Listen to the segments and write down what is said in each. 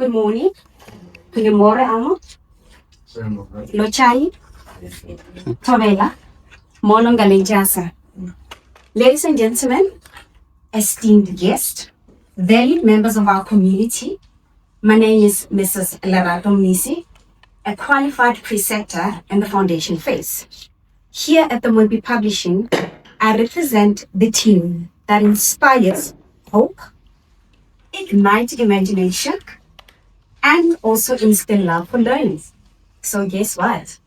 good morning. Goeiemôre almal. Lochai. Tovela. Molongalenjasa. Ladies and gentlemen, esteemed guests, valued members of our community, my name is Mrs. Lerato Misi, a qualified preceptor in the foundation phase. Here at the Moibi Publishing, I represent the team that inspires hope, ignites imagination, and also instill love for learning. So guess what?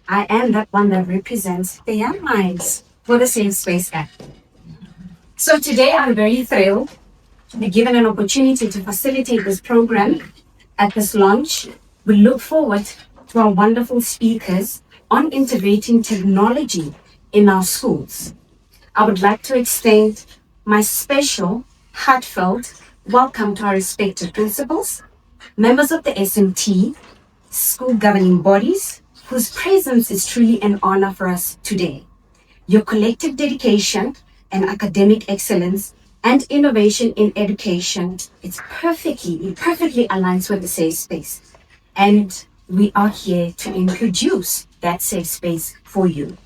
I am that one that represents the young minds for the Safe Space Act. So today I'm very thrilled to be given an opportunity to facilitate this program at this launch. We look forward to our wonderful speakers on integrating technology in our schools. I would like to extend my special, heartfelt welcome to our respected principals, members of the SMT, school governing bodies, whose presence is truly an honor for us today. Your collective dedication and academic excellence and innovation in education, it perfectly aligns with the safe space. And we are here to introduce that safe space for you.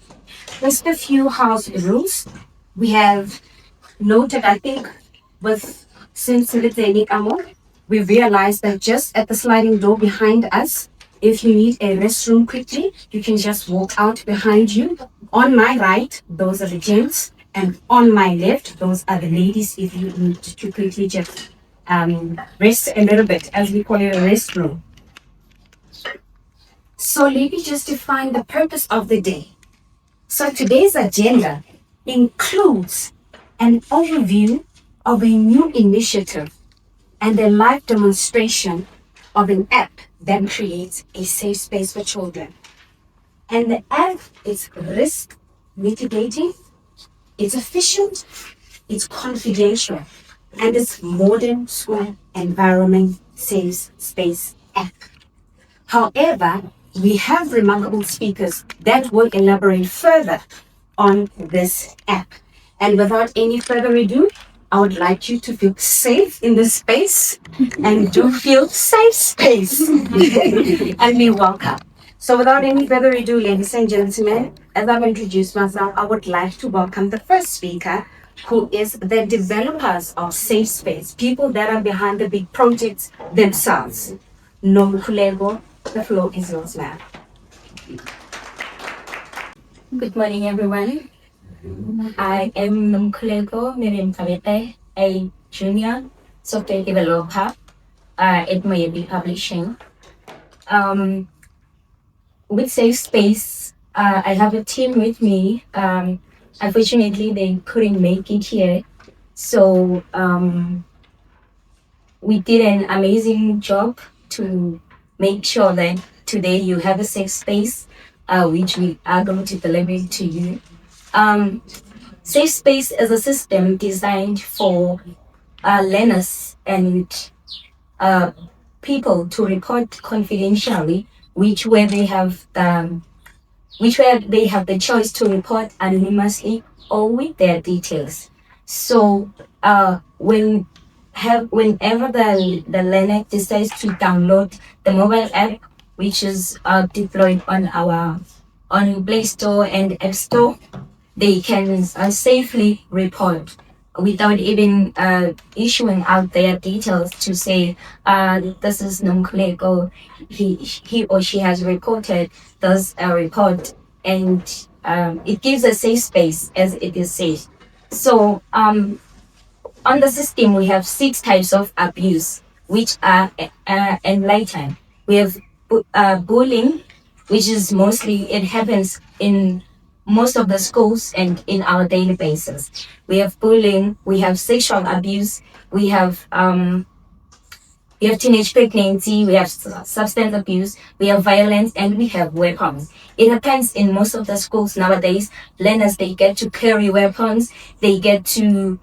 Just a few house rules. We have noted, I think, with Sincerity Amor, we realized that just at the sliding door behind us, if you need a restroom quickly, you can just walk out behind you. On my right, those are the gents, and on my left, those are the ladies if you need to quickly just rest a little bit, as we call it a restroom. So let me just define the purpose of the day. So today's agenda includes an overview of a new initiative and a live demonstration of an app that creates a safe space for children. And the app is risk mitigating, it's efficient, it's confidential, and it's modern school environment safe space app. However, we have remarkable speakers that will elaborate further on this app. And without any further ado, I would like you to feel safe in this space and do feel safe space and be welcome. So without any further ado, ladies and gentlemen, as I've introduced myself, I would like to welcome the first speaker, who is the developers of Safe Space, people that are behind the big projects themselves. Nomkhuleko, the floor is yours, ma'am. Good morning, everyone. I am Nomkhuleko Miriam Kabete, a junior software developer at Moibi Publishing. With Safe Space, I have a team with me. Unfortunately, they couldn't make it here. So we did an amazing job to make sure that today you have a safe space, which we are going to deliver to you. Safe Space is a system designed for learners and people to report confidentially, which where they have the choice to report anonymously or with their details. So whenever the learner decides to download the mobile app, which is deployed on Play Store and App Store, they can safely report without even issuing out their details to say, this is Nomkhuleko, he or she has reported, does a report, and it gives a safe space as it is safe. So on the system, we have 6 types of abuse, which are enlightened. We have bullying, which is mostly, it happens in most of the schools and in our daily basis. We have bullying, we have sexual abuse, we have teenage pregnancy, we have substance abuse, we have violence, and we have weapons. It happens in most of the schools nowadays. Learners, they get to carry weapons, they get to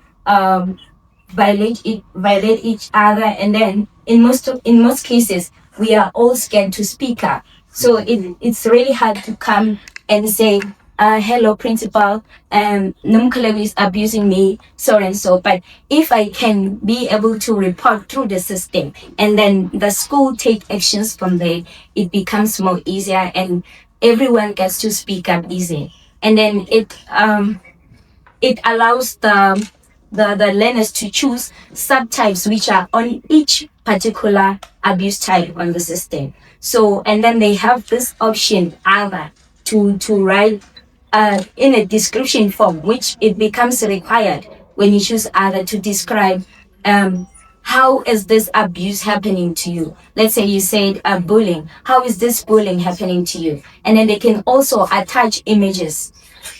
violate each other, and then in most cases we are all scared to speak up. So it's really hard to come and say, hello principal, Numkalev is abusing me, so and so. But if I can be able to report through the system and then the school take actions from there, it becomes more easier and everyone gets to speak up easy. And then it allows the learners to choose subtypes which are on each particular abuse type on the system. So, and then they have this option either to write in a description form, which it becomes required when you choose either to describe how is this abuse happening to you. Let's say you said bullying. How is this bullying happening to you? And then they can also attach images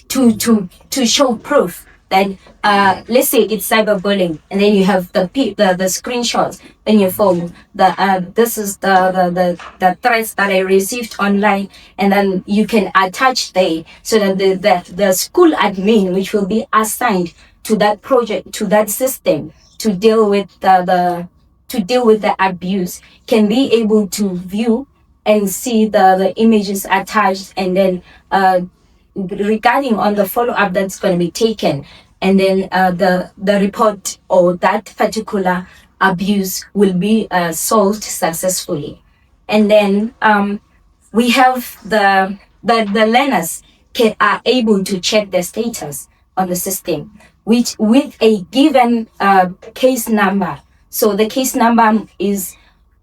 to show proof that let's say it's cyberbullying, and then you have the screenshots in your phone. This is the threats that I received online, and then you can attach there so that the school admin, which will be assigned to that project, to that system, to deal with the abuse, can be able to view and see the images attached, and then regarding on the follow-up that's going to be taken, and then the report or that particular abuse will be solved successfully. And then we have the learners are able to check the status on the system which with a given case number. So the case number is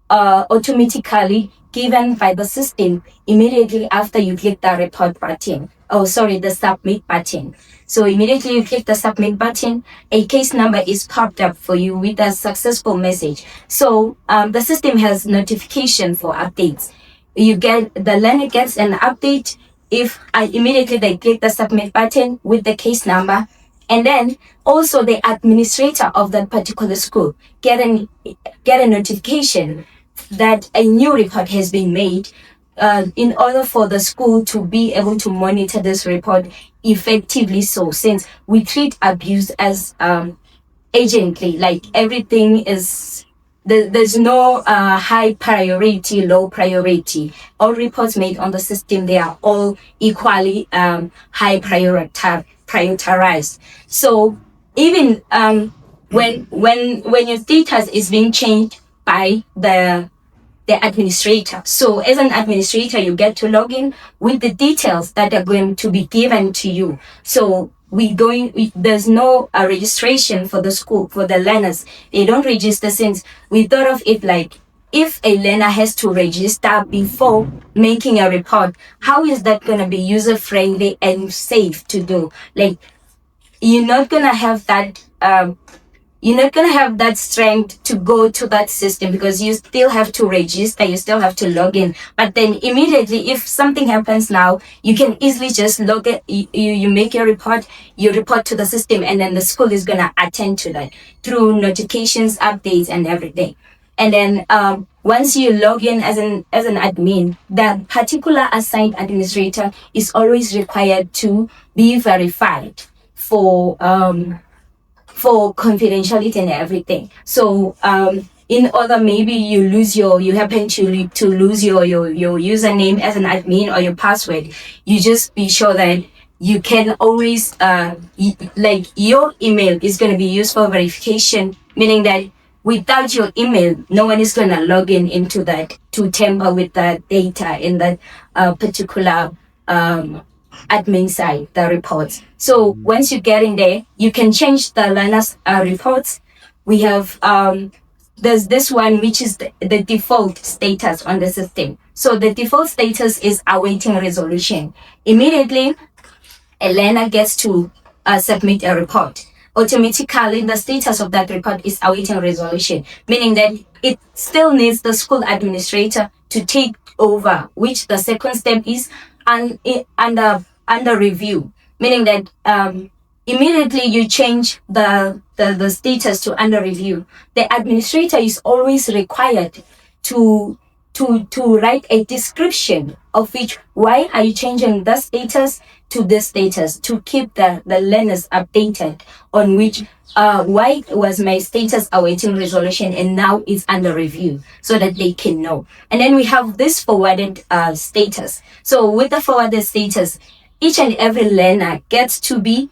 automatically given by the system immediately after you click the report button. The submit button. So immediately you click the submit button, a case number is popped up for you with a successful message. So the system has notification for updates. The learner gets an update if immediately they click the submit button with the case number. And then also the administrator of that particular school get a notification that a new report has been made in order for the school to be able to monitor this report effectively. So since we treat abuse as agently, like everything is, there's no high priority, low priority. All reports made on the system, they are all equally high prioritized. So even when your status is being changed by the administrator. So as an administrator, you get to log in with the details that are going to be given to you. So there's no registration for the school, for the learners. They don't register, since we thought of it like, if a learner has to register before making a report, how is that going to be user-friendly and safe to do? Like, you're not going to have that strength to go to that system, because you still have to register, you still have to log in. But then immediately, if something happens now, you can easily just log it, you make your report, you report to the system, and then the school is going to attend to that through notifications, updates, and everything. And then once you log in as an admin, that particular assigned administrator is always required to be verified for confidentiality and everything. So in order, maybe you happen to lose your username as an admin or your password, you just be sure that you can always like your email is going to be used for verification, meaning that without your email, no one is going to log in into that to tamper with the data in that particular admin side, the reports. So once you get in there, you can change the learners reports. We have there's this one which is the default status on the system. So the default status is awaiting resolution. Immediately a learner gets to submit a report, automatically the status of that report is awaiting resolution, meaning that it still needs the school administrator to take over, which the second step is under review, meaning that immediately you change the status to under review. The administrator is always required to write a description of which, why are you changing the status to this status, to keep the learners updated on which why was my status awaiting resolution and now it's under review, so that they can know. And then we have this forwarded status. So with the forwarded status, each and every learner gets to be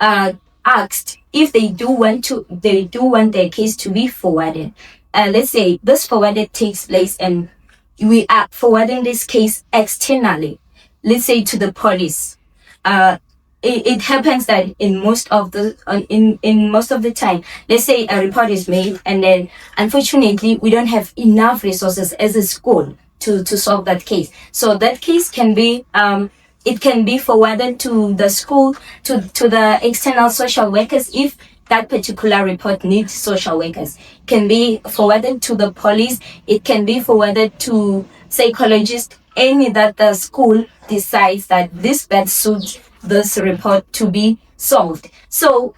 asked if they do want their case to be forwarded. Let's say this forwarded takes place and we are forwarding this case externally, let's say to the police. It happens that in most of the time, let's say a report is made and then unfortunately we don't have enough resources as a school to solve that case. So that case can be it can be forwarded to the school, to the external social workers if that particular report needs social workers. Can be forwarded to the police, it can be forwarded to psychologists, any that the school decides that this best suits this report to be solved. So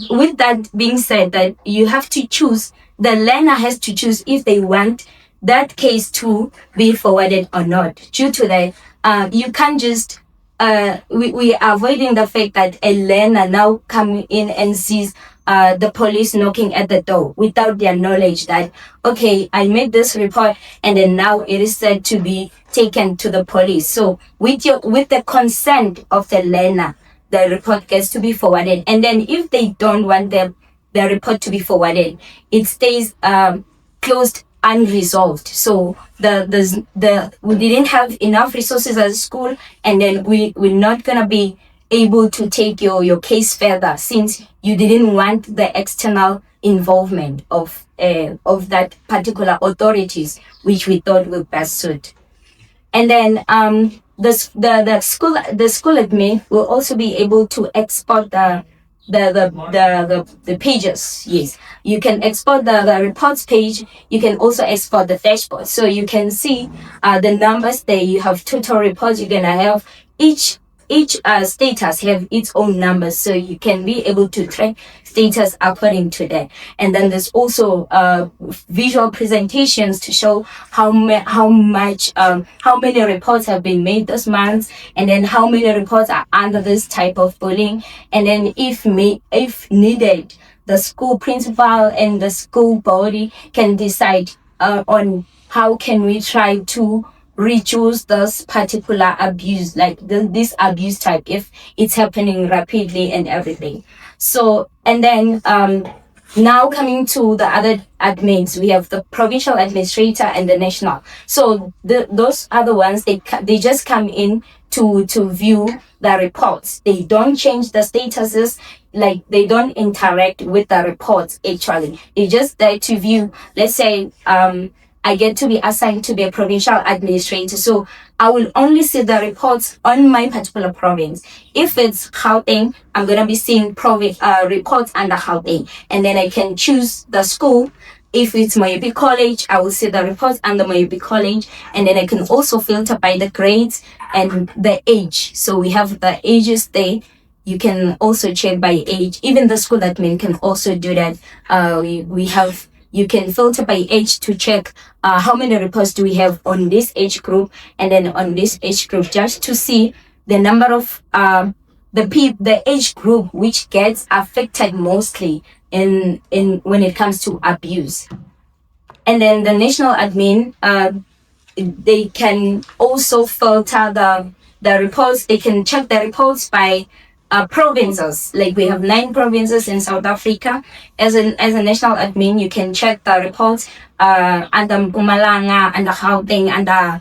with that being said, that you have to choose, the learner has to choose if they want that case to be forwarded or not. Due to that, you can't just we are avoiding the fact that a learner now coming in and sees the police knocking at the door without their knowledge that, okay, I made this report and then now it is said to be taken to the police. So with the consent of the learner, the report gets to be forwarded. And then if they don't want the report to be forwarded, it stays closed, unresolved. So we didn't have enough resources as a school, and then we're not gonna be able to take your case further since you didn't want the external involvement of that particular authorities, which we thought would best suit. And then the school admin will also be able to export the pages. Yes, you can export the reports page. You can also export the dashboard, so you can see the numbers there. You have total reports. You're gonna have each status have its own numbers, so you can be able to track status according to that. And then there's also visual presentations to show how many reports have been made this month, and then how many reports are under this type of bullying. And then if needed, the school principal and the school body can decide on how can we try to reduce this particular abuse, like this abuse type, if it's happening rapidly and everything. So, and then now coming to the other admins, we have the provincial administrator and the national. So those other ones, they just come in to view the reports. They don't change the statuses, like they don't interact with the reports actually. They just there to view. Let's say I get to be assigned to be a provincial administrator, so I will only see the reports on my particular province. If it's Gauteng, I'm gonna be seeing reports under Gauteng, and then I can choose the school. If it's Moepi College, I will see the reports under Moepi College, and then I can also filter by the grades and the age. So we have the ages there. You can also check by age. Even the school admin can also do that. You can filter by age to check how many reports do we have on this age group, and then on this age group, just to see the number of the age group which gets affected mostly in when it comes to abuse. And then the national admin, they can also filter the reports. They can check the reports by provinces. Like we have 9 provinces in South Africa. As a national admin, you can check the reports under Mpumalanga, under Gauteng, under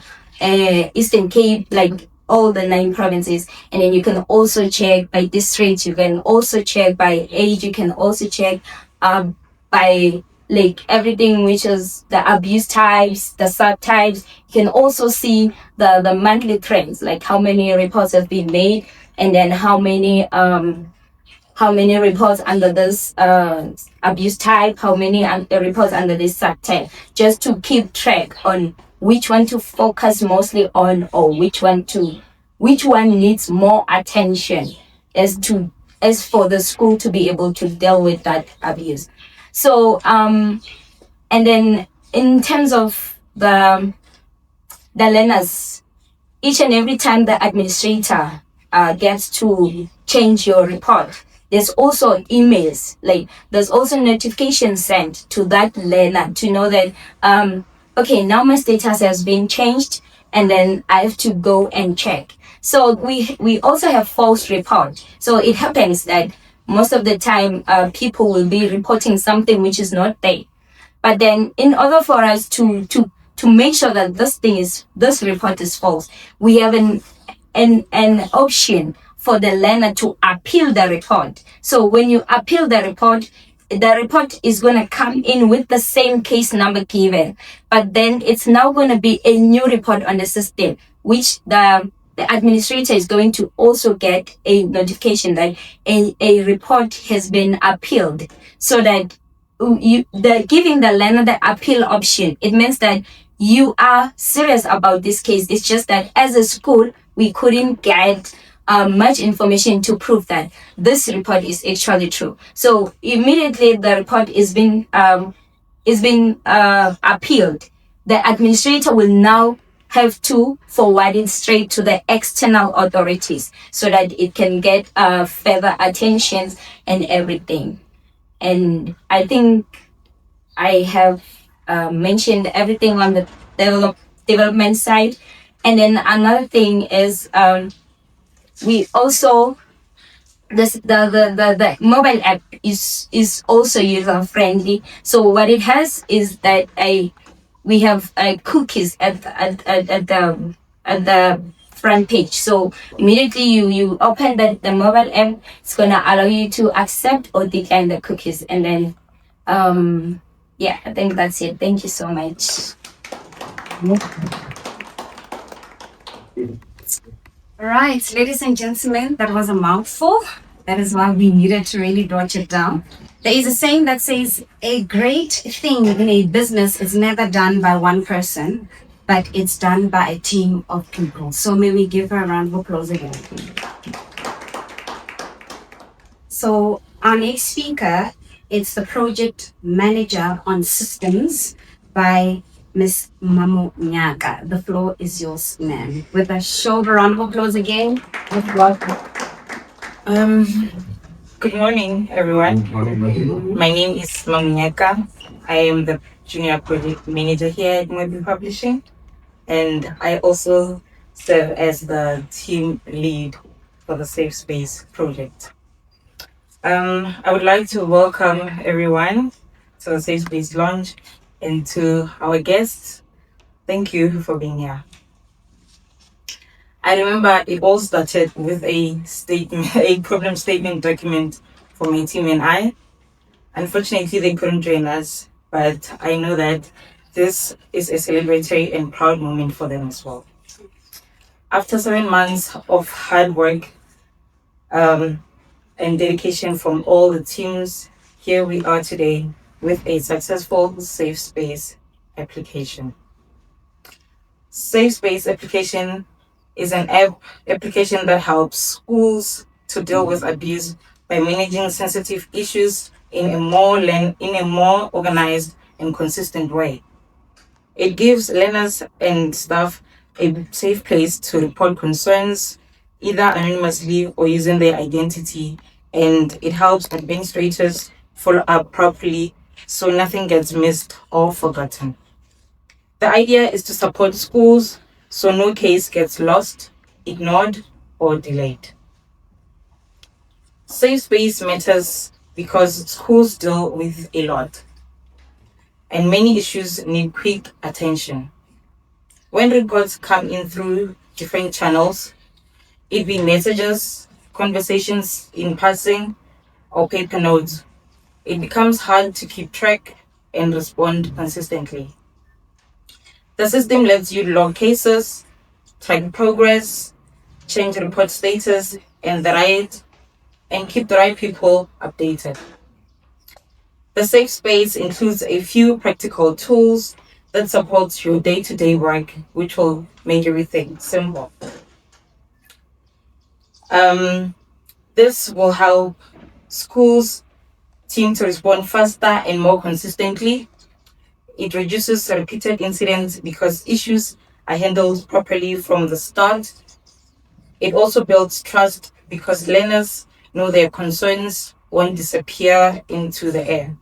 Eastern Cape, like all the 9 provinces. And then you can also check by districts. You can also check by age. You can also check by like everything, which is the abuse types, the subtypes. You can also see the monthly trends, like how many reports have been made, and then how many reports under this abuse type, how many reports under this subtype, just to keep track on which one to focus mostly on, or which one needs more attention as for the school to be able to deal with that abuse. So and then in terms of the learners, each and every time the administrator gets to change your report, there's also emails, like there's also notifications sent to that learner to know that okay, now my status has been changed, and then I have to go and check. So we also have false report. So it happens that most of the time people will be reporting something which is not there. But then in order for us to make sure that this report is false, we have an option for the learner to appeal the report. So when you appeal the report is going to come in with the same case number given, but then it's now going to be a new report on the system, which the administrator is going to also get a notification that a report has been appealed, so that giving the learner the appeal option, it means that you are serious about this case. It's just that as a school, we couldn't get much information to prove that this report is actually true. So immediately the report is being appealed, the administrator will now have to forward it straight to the external authorities so that it can get further attention and everything. And I think I have mentioned everything on the development side. And then another thing is we also the mobile app is also user friendly. So what it has is that we have cookies at the front page. So immediately you open the mobile app, it's gonna allow you to accept or decline the cookies. And then yeah, I think that's it. Thank you so much. Right, ladies and gentlemen, that was a mouthful. That is why we needed to really dodge it down. There is a saying that says a great thing in a business is never done by one person, but it's done by a team of people. So may we give her a round of applause again. So our next speaker, it's the project manager on systems by Miss Mamu Nyaka. The floor is yours, ma'am. With a show of a round of applause again. Good morning, everyone. My name is Mamu Nyaka. I am the junior project manager here at Moebi Publishing, and I also serve as the team lead for the Safe Space project. I would like to welcome everyone to the Safe Space launch and to our guests. Thank you for being here. I remember it all started with a problem statement document for my team and I. Unfortunately, they couldn't join us, but I know that this is a celebratory and proud moment for them as well. After 7 months of hard work and dedication from all the teams, here we are today with a successful Safe Space application. Safe Space application is an application that helps schools to deal with abuse by managing sensitive issues in a more organized and consistent way. It gives learners and staff a safe place to report concerns, either anonymously or using their identity, and it helps administrators follow up properly so nothing gets missed or forgotten. The idea is to support schools so no case gets lost, ignored, or delayed. Safe Space matters because schools deal with a lot, and many issues need quick attention. When reports come in through different channels, it be messages, conversations in passing, or paper notes, it becomes hard to keep track and respond consistently. The system lets you log cases, track progress, change report status, and keep the right people updated. The Safe Space includes a few practical tools that support your day-to-day work, which will make everything simple. This will help schools team to respond faster and more consistently. It reduces repeated incidents because issues are handled properly from the start. It also builds trust because learners know their concerns won't disappear into the air.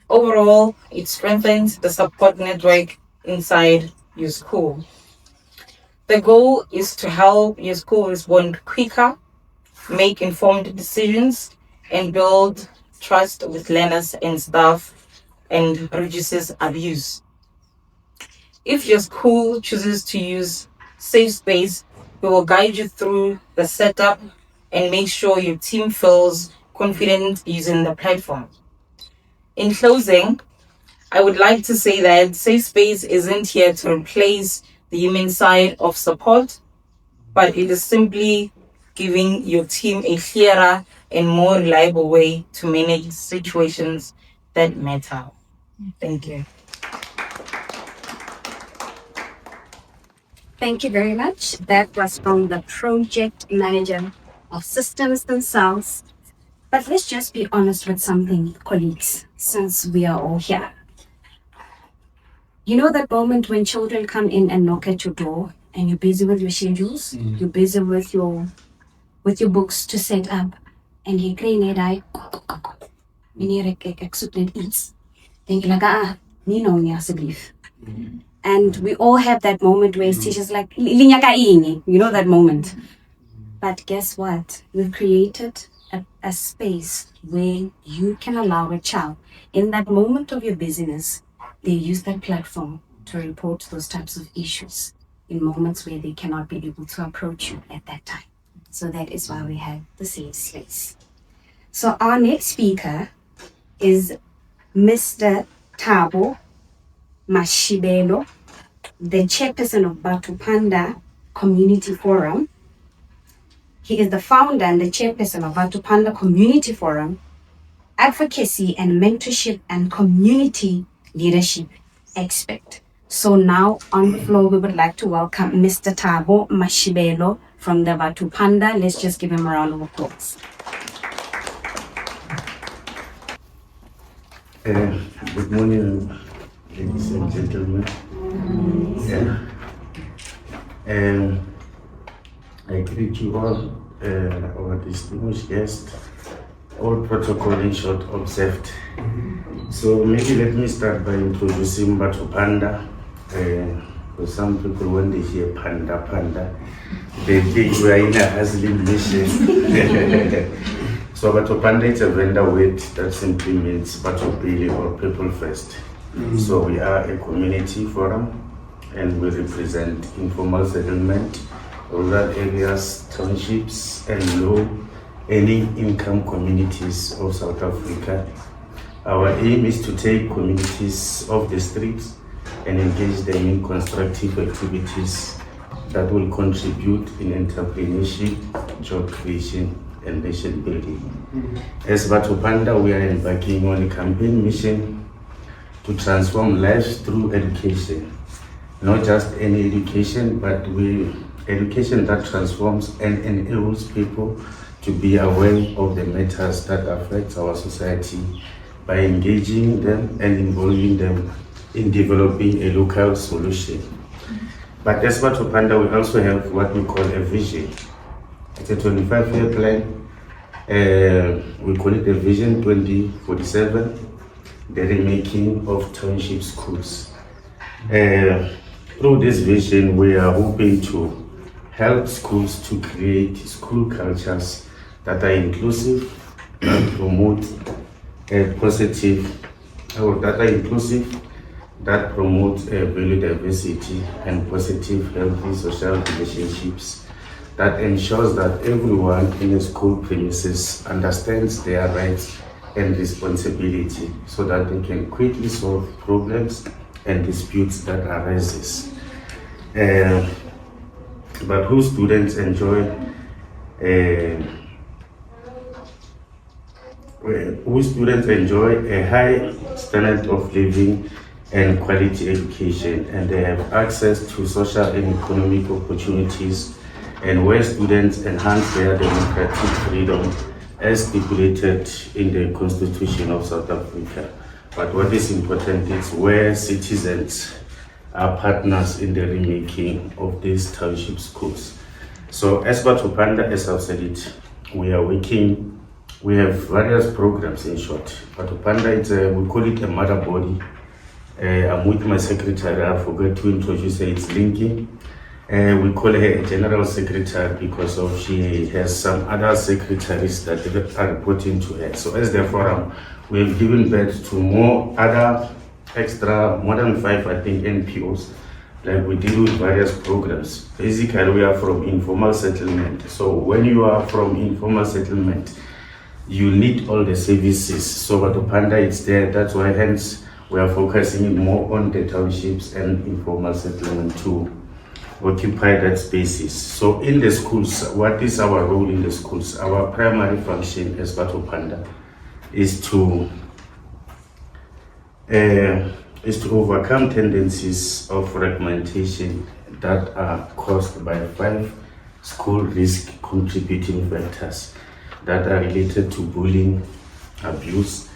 Overall, it strengthens the support network inside your school. The goal is to help your school respond quicker, make informed decisions, and build trust with learners and staff, and reduces abuse. If your school chooses to use Safe Space, we will guide you through the setup and make sure your team feels confident using the platform. In closing, I would like to say that Safe Space isn't here to replace the human side of support, but it is simply giving your team a clearer and more reliable way to manage situations that matter. Thank you. Thank you very much. That was from the project manager of systems themselves. But let's just be honest with something, colleagues, since we are all here. You know that moment when children come in and knock at your door and you're busy with your schedules, you're busy with your books to set up, and you kry net hy meneer ek soek net iets. Denk like nie asseblief. And we all have that moment where teachers like linyaka ini, you know that moment. But guess what? We've created a space where you can allow a child in that moment of your busyness, they use that platform to report those types of issues in moments where they cannot be able to approach you at that time. So that is why we have the Safe Space. So our next speaker is Mr. Thabo Mashibelo, the chairperson of Batho Panda Community Forum. He is the founder and the chairperson of Batho Panda Community Forum, advocacy and mentorship and community leadership expert. So now on the floor, we would like to welcome Mr. Thabo Mashibelo from the Batho Panda. Let's just give him a round of applause. Good morning, ladies and gentlemen. I greet you all, our distinguished guests, all protocol in short observed. So maybe let me start by introducing Batho Panda. For some people, when they hear panda, they think we are in a hustling mission. So Batho Panda is a vendor word that simply means Batho Pele or people first. So we are a community forum and we represent informal settlement, rural areas, townships and low earning income communities of South Africa. Our aim is to take communities off the streets and engage them in constructive activities that will contribute in entrepreneurship, job creation and nation building. As Batho Panda, we are embarking on a campaign mission to transform lives through education. Not just any education, but education that transforms and enables people to be aware of the matters that affect our society by engaging them and involving them in developing a local solution. But as Batho Panda, we also have what we call a vision. It's a 25-year plan. We call it a Vision 2047, the remaking of township schools. Through this vision, we are hoping to help schools to create school cultures that are inclusive and promote that promote value diversity and positive, healthy social relationships that ensures that everyone in a school premises understands their rights and responsibility so that they can quickly solve problems and disputes that arises. But whose students enjoy a high standard of living and quality education, and they have access to social and economic opportunities, and where students enhance their democratic freedom as stipulated in the Constitution of South Africa. But what is important is where citizens are partners in the remaking of these township schools. So as Batho Panda, as I've said it, we have various programs in short. Batho Panda, we call it a mother body. I'm with my secretary, I forgot to introduce her, it's linking. We call her a general secretary because of she has some other secretaries that are reporting to her. So as the forum, we have given birth to more than 5, I think, NPOs. Like we deal with various programs. Basically, we are from informal settlement. So when you are from informal settlement, you need all the services. So Batopanda is there. That's why hence we are focusing more on the townships and informal settlement to occupy that spaces. So in the schools, what is our role in the schools? Our primary function as Batopanda is to overcome tendencies of fragmentation that are caused by 5 school risk contributing factors that are related to bullying, abuse,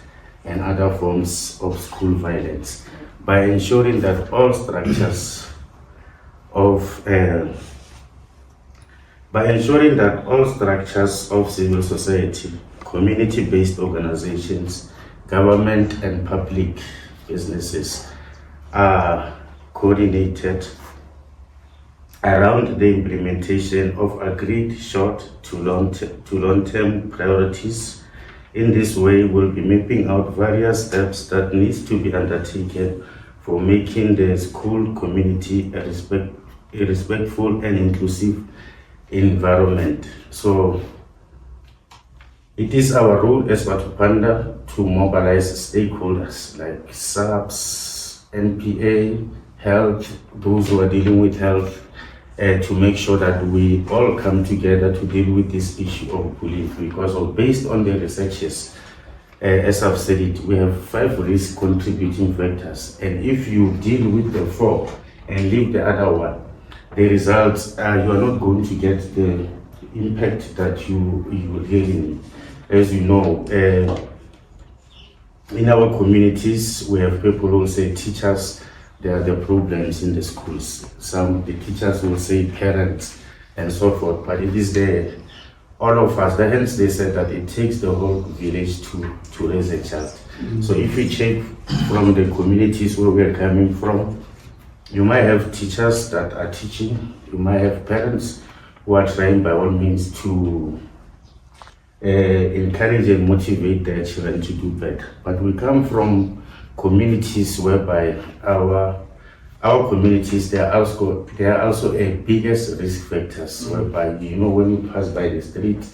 and other forms of school violence, by ensuring that all structures of civil society, community-based organizations, government and public businesses are coordinated around the implementation of agreed short to long-term priorities. In this way, we'll be mapping out various steps that needs to be undertaken for making the school community a respectful and inclusive environment. So it is our role as Batopanda to mobilize stakeholders like SAPS, NPA, health, those who are dealing with health, to make sure that we all come together to deal with this issue of bullying, because based on the researches, as I've said it, we have 5 risk contributing factors, and if you deal with the 4 and leave the other one, the results you are not going to get the impact that you really need. As you know, in our communities, we have people who say teachers, they are the problems in the schools. The teachers will say parents and so forth, but it is all of us. Hence they said that it takes the whole village to raise a child. So if we check from the communities where we are coming from, you might have teachers that are teaching, you might have parents who are trying by all means to encourage and motivate their children to do better. But we come from communities whereby our communities, they are also a biggest risk factors, whereby, you know, when you pass by the street,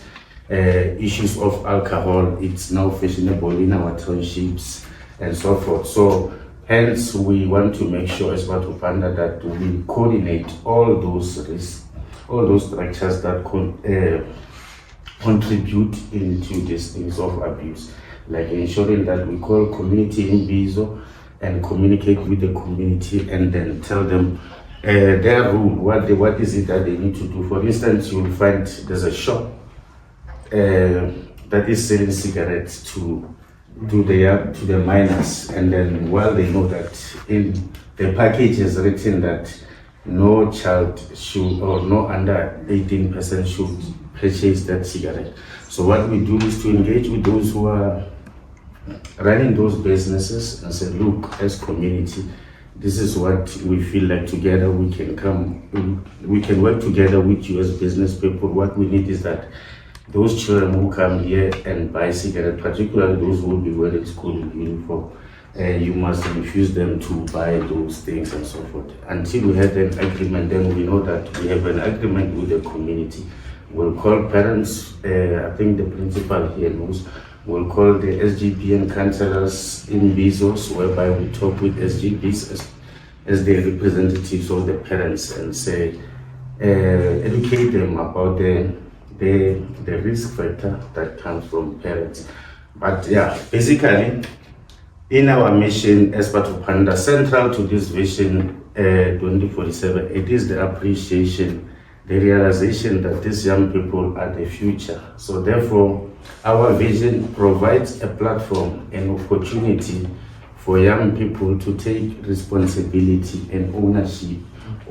issues of alcohol, it's now fashionable in our townships and so forth. So hence we want to make sure as Batopanda that we coordinate all those risks, all those structures that contribute into these things of abuse, like ensuring that we call community in Bizo and communicate with the community and then tell them their rule, what is it that they need to do. For instance, you will find there's a shop that is selling cigarettes to the minors, and then while they know that in the package is written that no child should, or no under 18 person should purchase that cigarette. So what we do is to engage with those who are running those businesses and say, look, as community, this is what we feel like together we can work together with you as business people. What we need is that those children who come here and buy cigarettes, particularly those who will be wearing school uniform, you must refuse them to buy those things and so forth. Until we have an agreement, then we know that we have an agreement with the community. We'll call parents, I think the principal here knows, we'll call the SGP and councillors in Bezos, whereby we talk with SGPs as the representatives of the parents and say, educate them about the risk factor that comes from parents. But yeah, basically, in our mission as Batopanda, central to this vision 2047, it is the appreciation, the realization that these young people are the future. So therefore, our vision provides a platform and opportunity for young people to take responsibility and ownership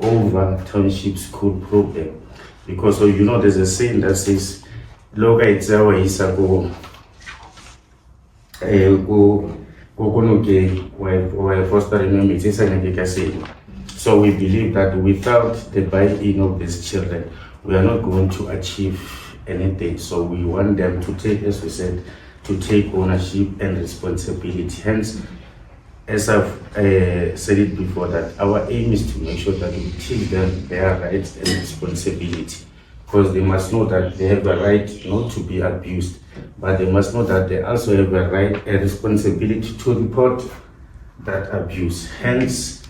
over township school program. Because you know, there's a saying that says, "Loga itzawa isago go fostering me." So we believe that without the buy-in of these children, we are not going to achieve anything. So we want them to take, as we said, to take ownership and responsibility. Hence, as I've said it before, that our aim is to make sure that we teach them their rights and responsibility, because they must know that they have a right not to be abused, but they must know that they also have a right and responsibility to report that abuse. Hence,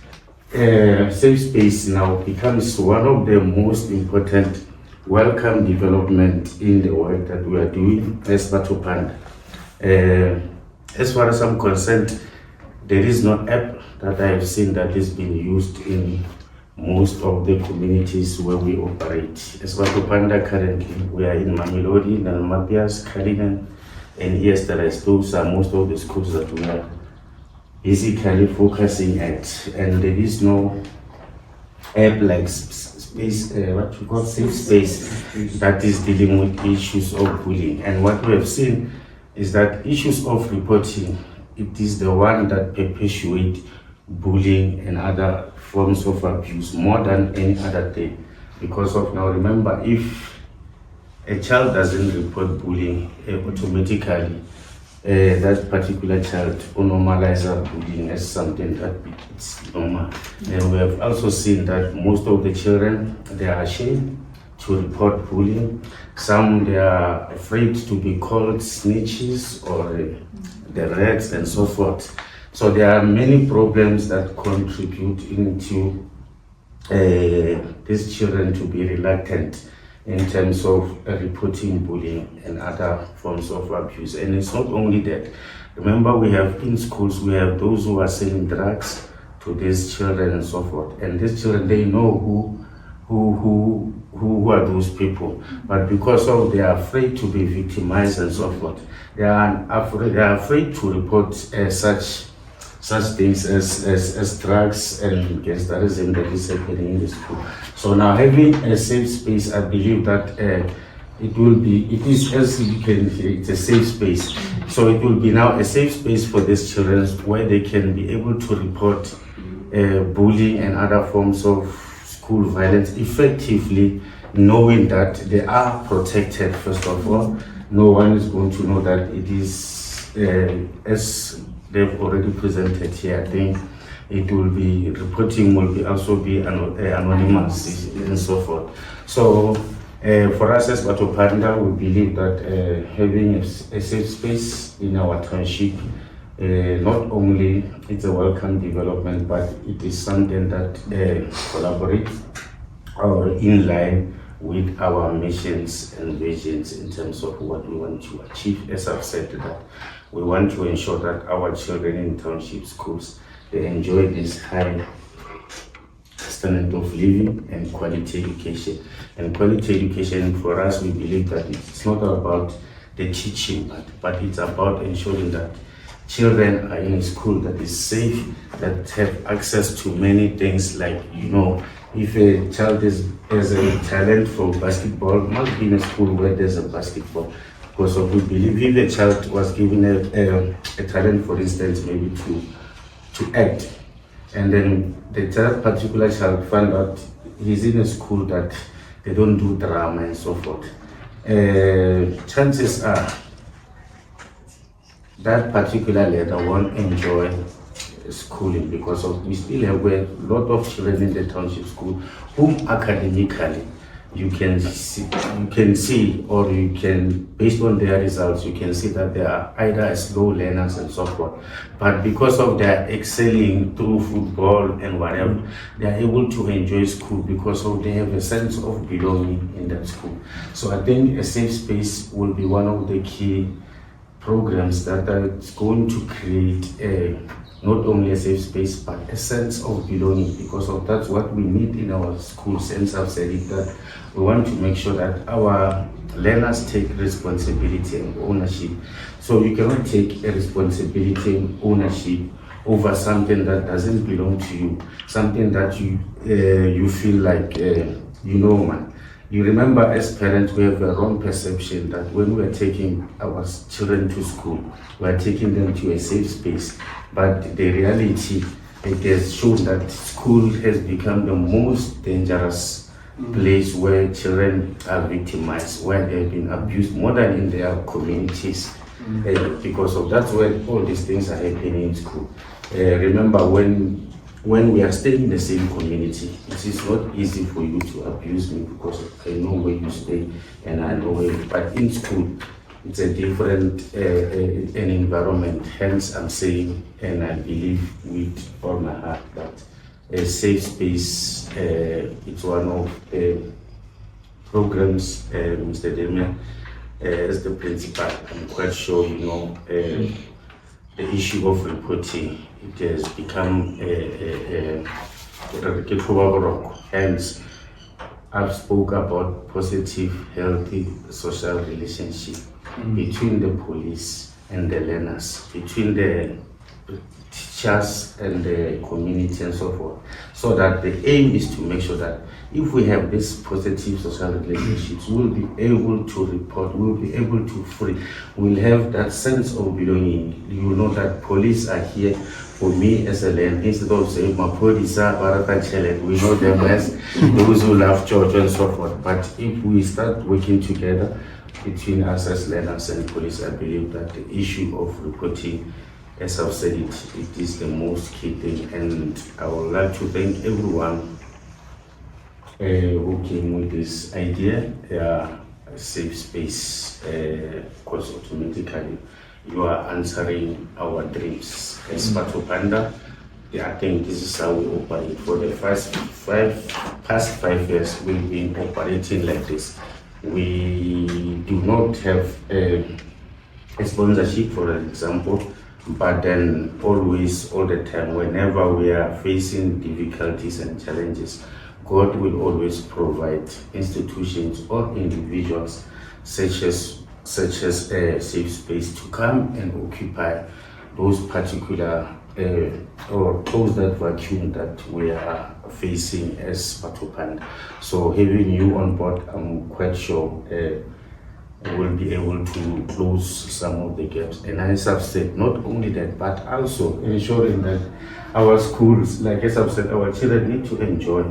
safe space now becomes one of the most important welcome development in the work that we are doing as Batho Panda. As far as I'm concerned, there is no app that I have seen that is being used in most of the communities where we operate. As Batho Panda currently, we are in Mamelodi, Nalmapias, Cullinan, and yes, the rest. Those are most of the schools that we are basically focusing at, and there is no app like space, what you call safe space, that is dealing with issues of bullying. And what we have seen is that issues of reporting, it is the one that perpetuate bullying and other forms of abuse more than any other thing. Because of now, remember, if a child doesn't report bullying, automatically that particular child will normalize bullying as something that it's normal. And we have also seen that most of the children, they are ashamed to report bullying. Some, they are afraid to be called snitches or the rats and so forth. So there are many problems that contribute into these children to be reluctant in terms of reporting bullying and other forms of abuse. And it's not only that. Remember, we have in schools, we have those who are selling drugs to these children and so forth. And these children, they know who are those people. But because of they are afraid to be victimized and so forth, they are afraid to report such things as drugs and gangsterism that is happening in the school. So now having a safe space, I believe that it is, as you can hear, it's a safe space. So it will be now a safe space for these children where they can be able to report bullying and other forms of school violence effectively, knowing that they are protected. First of all, no one is going to know that it is as they've already presented here. I think it will be, reporting will be also be anonymous and so forth. So for us as Batho Panda, we believe that having a safe space in our township, not only it's a welcome development, but it is something that collaborates or in line with our missions and visions in terms of what we want to achieve. As I've said, that we want to ensure that our children in township schools, they enjoy this high standard of living and quality education. And quality education for us, we believe that it's not about the teaching, but it's about ensuring that children are in a school that is safe, that have access to many things, like, if a child has a talent for basketball, must be in a school where there's a basketball. Because we believe if a child was given a talent, for instance, maybe to act, and then the particular child found out he's in a school that they don't do drama and so forth, chances are that particular leader won't enjoy schooling, because we still have a lot of children in the township school whom academically you can see, or you can, based on their results, you can see that they are either slow learners and so forth. But because of their excelling through football and whatever, they are able to enjoy school because they have a sense of belonging in that school. So I think a safe space will be one of the key programs that are going to create not only a safe space, but a sense of belonging, because of that's what we need in our schools. And I've said it, that we want to make sure that our learners take responsibility and ownership. So you cannot take a responsibility and ownership over something that doesn't belong to you, something that you feel like, man. You remember, as parents, we have a wrong perception that when we are taking our children to school, we are taking them to a safe space. But the reality it has shown that school has become the most dangerous place where children are victimized, where they've been abused more than in their communities. Because of that's where all these things are happening in school. Remember when we are staying in the same community, it is not easy for you to abuse me because I know where you stay and I know where. But in school, it's a different an environment. Hence, I'm saying, and I believe with all my heart that a safe space. It's one of the programs, Mr. Demian, as the principal. I'm quite sure you know the issue of reporting. It has become a hence I've spoke about positive, healthy social relationship between the police and the learners, between the teachers and the community and so forth. So that the aim is to make sure that if we have this positive social relationships, we'll be able to report, we'll be able to free, we'll have that sense of belonging. You know that police are here for me as a learner, instead of saying my police are we know them as those who love church and so forth. But if we start working together between us as learners and police, I believe that the issue of reporting, as I've said it is the most key thing. And I would like to thank everyone who came with this idea, a safe space, because automatically you are answering our dreams. As Batu Panda, I think this is how we operate. For the past 5 years, we've been operating like this. We do not have a sponsorship, for example, but then always, all the time, whenever we are facing difficulties and challenges, God will always provide institutions or individuals such as a safe space to come and occupy those particular or close that vacuum that we are facing as Batu Panda. So having you on board, I'm quite sure will be able to close some of the gaps. And as I've said, not only that, but also ensuring that our schools, like as I've said, our children need to enjoy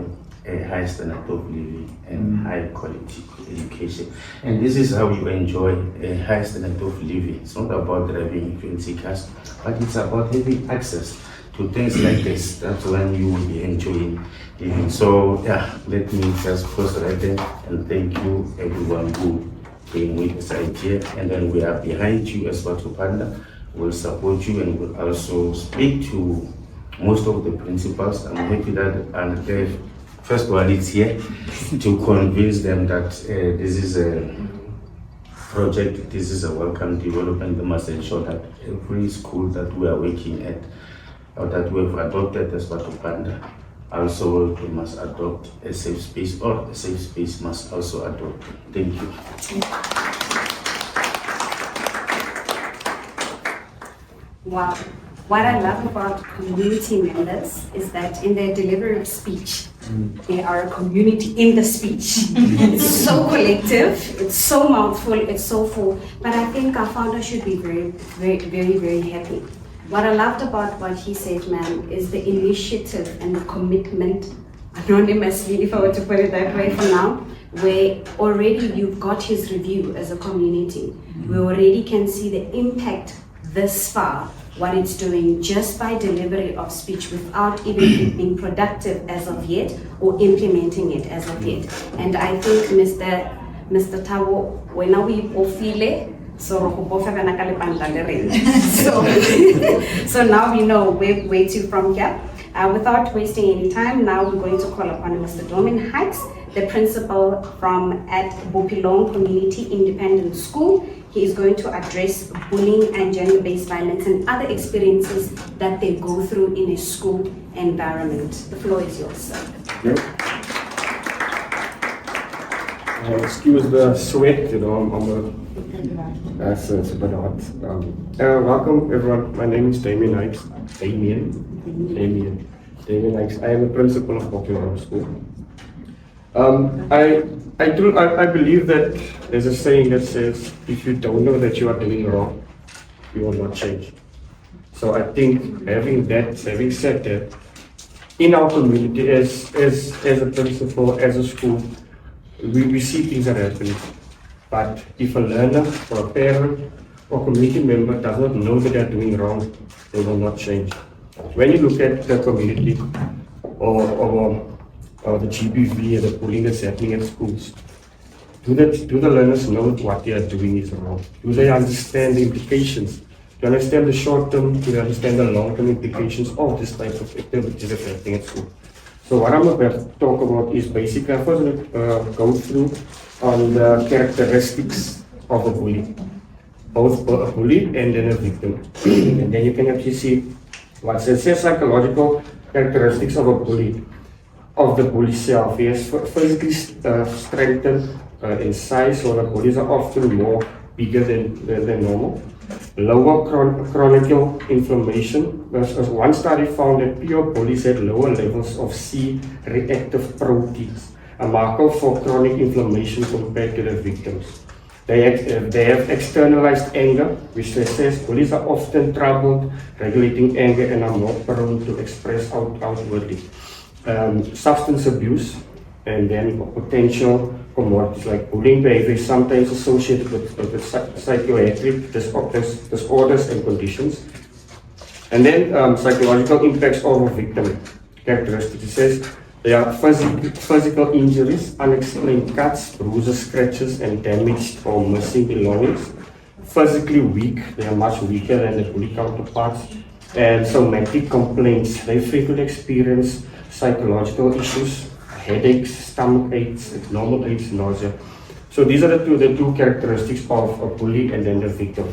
a high standard of living and high quality education. And this is how you enjoy a high standard of living. It's not about driving fancy cars, but it's about having access to things like this. That's when you will be enjoying living. So yeah, let me just pause right there and thank you everyone who came with this idea. And then we are behind you as Batu Panda. We'll support you and we'll also speak to most of the principals. I'm happy that and the first one is here to convince them that this is a project, this is a welcome development. They must ensure that every school that we are working at or that we have adopted as Batu Panda, also we must adopt a safe space, or a safe space must also adopt. Thank you. Wow. What I love about community members is that in their delivery of speech, they are a community in the speech. It's so collective, it's so mouthful, it's so full. But I think our founder should be very, very, very, very happy. What I loved about what he said, man, is the initiative and the commitment, anonymously, if I were to put it that way for now, where already you've got his review as a community. We already can see the impact this far, what it's doing just by delivery of speech without even it being productive as of yet or implementing it as of yet. And I think Mr. Tabo, when we ofile, so now we know where to from here. Without wasting any time, now we're going to call upon Mr. Domin Hikes, the principal from at Bopilong Community Independent School. He is going to address bullying and gender-based violence and other experiences that they go through in a school environment. The floor is yours, sir. Yep. Excuse the sweat, it's a bit hot. Welcome everyone, my name is Damien Hikes. Damien Hikes. I am the principal of Bopilong School. I believe that there's a saying that says, if you don't know that you are doing wrong, you will not change. So I think having said that, in our community, as a principal, as a school, we see things that are happening. But if a learner or a parent or community member does not know that they are doing wrong, they will not change. When you look at the community or the GBV and the bullying that's happening at schools, do the learners know what they are doing is wrong? Do they understand the implications? Do they understand the short term? Do they understand the long term implications of this type of activities that's happening at school? So what I'm about to talk about is basically, I'm first going to go through on the characteristics of a bully, both a bully and then a victim. And then you can actually see what it says psychological characteristics of a bully, of the bully self. He is physically strengthened in size, so the bullies are often more bigger than normal. Lower chronic inflammation. As one study found that pure bullies had lower levels of C-reactive proteins, a marker for chronic inflammation compared to the victims. They have externalized anger, which they says bullies are often troubled, regulating anger, and are more prone to express outwardly. Substance abuse, and then potential commodities like bullying behavior is sometimes associated with psychiatric disorders and conditions. And then psychological impacts of a victim characteristics. It says there are physical injuries, unexplained cuts, bruises, scratches, and damaged or missing belongings. Physically weak, they are much weaker than the bully counterparts. And somatic complaints, they frequently experience psychological issues, headaches, stomach aches, abnormal aches, nausea. So these are the two characteristics of a bully and then the victim.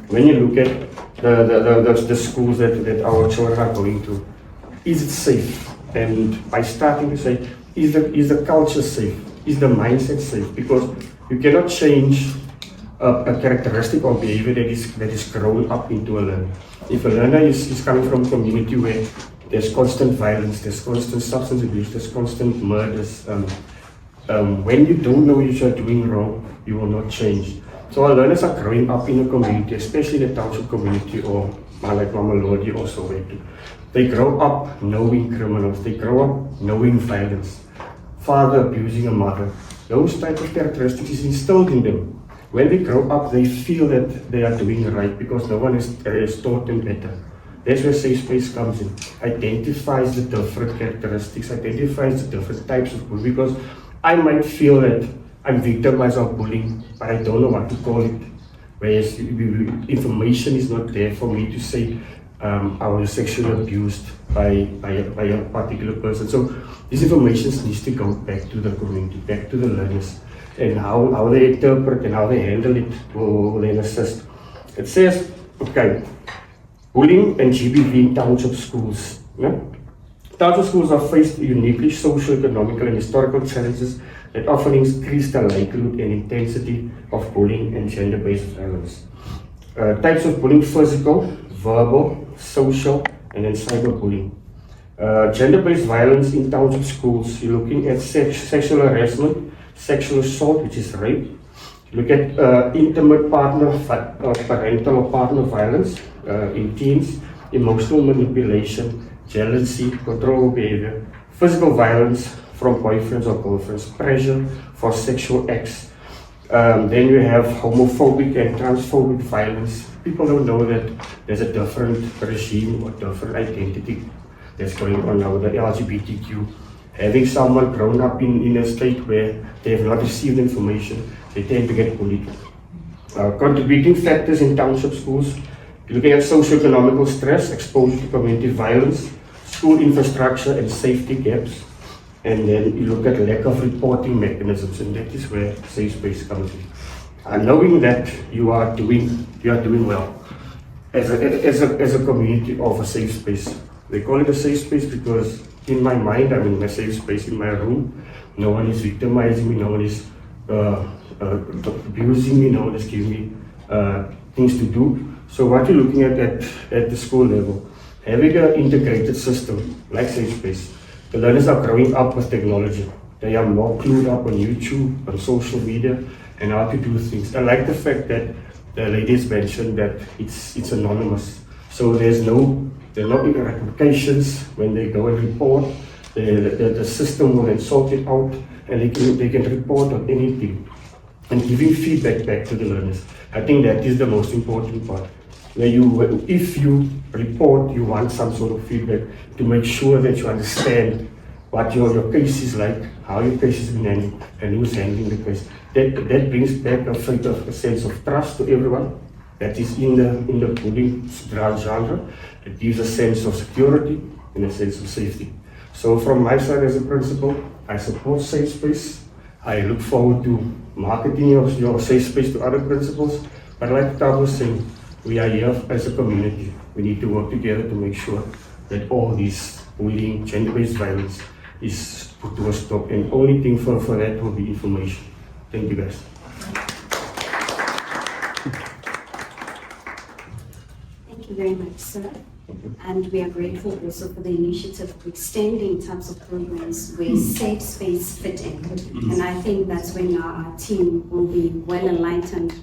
When you look at the schools that our children are going to, is it safe? And by starting to say, is the culture safe? Is the mindset safe? Because you cannot change a characteristic or behavior that is grown up into a learner. If a learner is coming from a community where there's constant violence, there's constant substance abuse, there's constant murders, when you don't know what you're doing wrong, you will not change. So our learners are growing up in a community, especially the township community or like Mamelodi or Soweto. They grow up knowing criminals, they grow up knowing violence, father abusing a mother. Those type of characteristics is instilled in them. When they grow up, they feel that they are doing right because no one has taught them better. That's where safe space comes in. Identifies the different characteristics, identifies the different types of bullying, because I might feel that I'm victimized of bullying, but I don't know what to call it. Whereas information is not there for me to say I was sexually abused by a particular person. So this information needs to go back to the community, back to the learners, and how they interpret and how they handle it will then assist. It says, okay, bullying and GBV in township schools. Yeah? Township schools are faced uniquely socio-economical and historical challenges that often increase the likelihood and intensity of bullying and gender-based violence. Types of bullying: physical, verbal, social, and then cyberbullying. Gender-based violence in township schools, you're looking at sexual harassment, sexual assault, which is rape. You look at intimate partner, parental or partner violence in teens, emotional manipulation, jealousy, control behavior, physical violence from boyfriends or girlfriends, pressure for sexual acts. Then you have homophobic and transphobic violence. People don't know that there's a different regime or different identity that's going on now with the LGBTQ. Having someone grown up in a state where they have not received information, they tend to get bullied. Contributing factors in township schools, looking at socio-economical stress, exposure to community violence, school infrastructure and safety gaps, and then you look at lack of reporting mechanisms, and that is where safe space comes in. Knowing that you are doing well as a community of a safe space. They call it a safe space because in my mind, I'm in my safe space in my room. No one is victimizing me, no one is abusing me, no one is giving me things to do. So what you're looking at the school level, having an integrated system like safe space. The learners are growing up with technology. They are more clued up on YouTube, on social media, and how to do things. I like the fact that the ladies mentioned that it's anonymous. So there's no There are no ramifications when they go and report. The system will then sort it out, and they can report on anything and giving feedback back to the learners. I think that is the most important part. If you report, you want some sort of feedback to make sure that you understand what your case is like, how your case is being handled, and who's handling the case. That brings back a sense of trust to everyone that is in the bullying genre. It gives a sense of security and a sense of safety. So from my side as a principal, I support Safe Space. I look forward to marketing your Safe Space to other principals. But like Tab was saying, we are here as a community. We need to work together to make sure that all this bullying, gender-based violence is put to a stop. And only thing for that will be information. Thank you guys. Thank you very much, sir. And we are grateful also for the initiative of extending types of programs where Safe Space fit in. And I think that's when our team will be well enlightened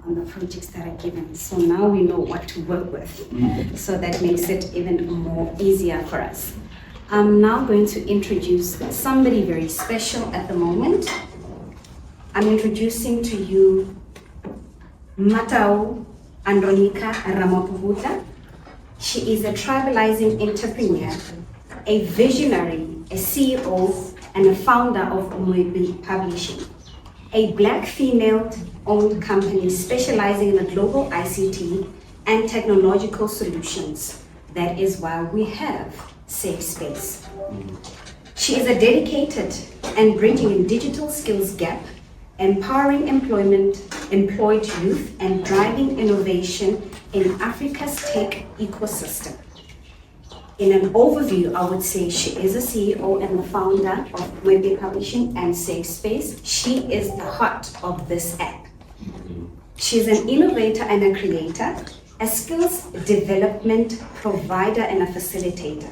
on the projects that are given. So now we know what to work with. So that makes it even more easier for us. I'm now going to introduce somebody very special at the moment. I'm introducing to you Matau Andronika Ramapuhuta. She is a tribalizing entrepreneur, a visionary, a CEO, and a founder of Umwebi Publishing, a Black female-owned company specializing in the global ICT and technological solutions. That is why we have Safe Space. She is a dedicated and bridging in digital skills gap, empowering employed youth, and driving innovation in Africa's tech ecosystem. In an overview, I would say she is a CEO and the founder of Umwebi Publishing and Safe Space. She is the heart of this app. She's an innovator and a creator, a skills development provider and a facilitator,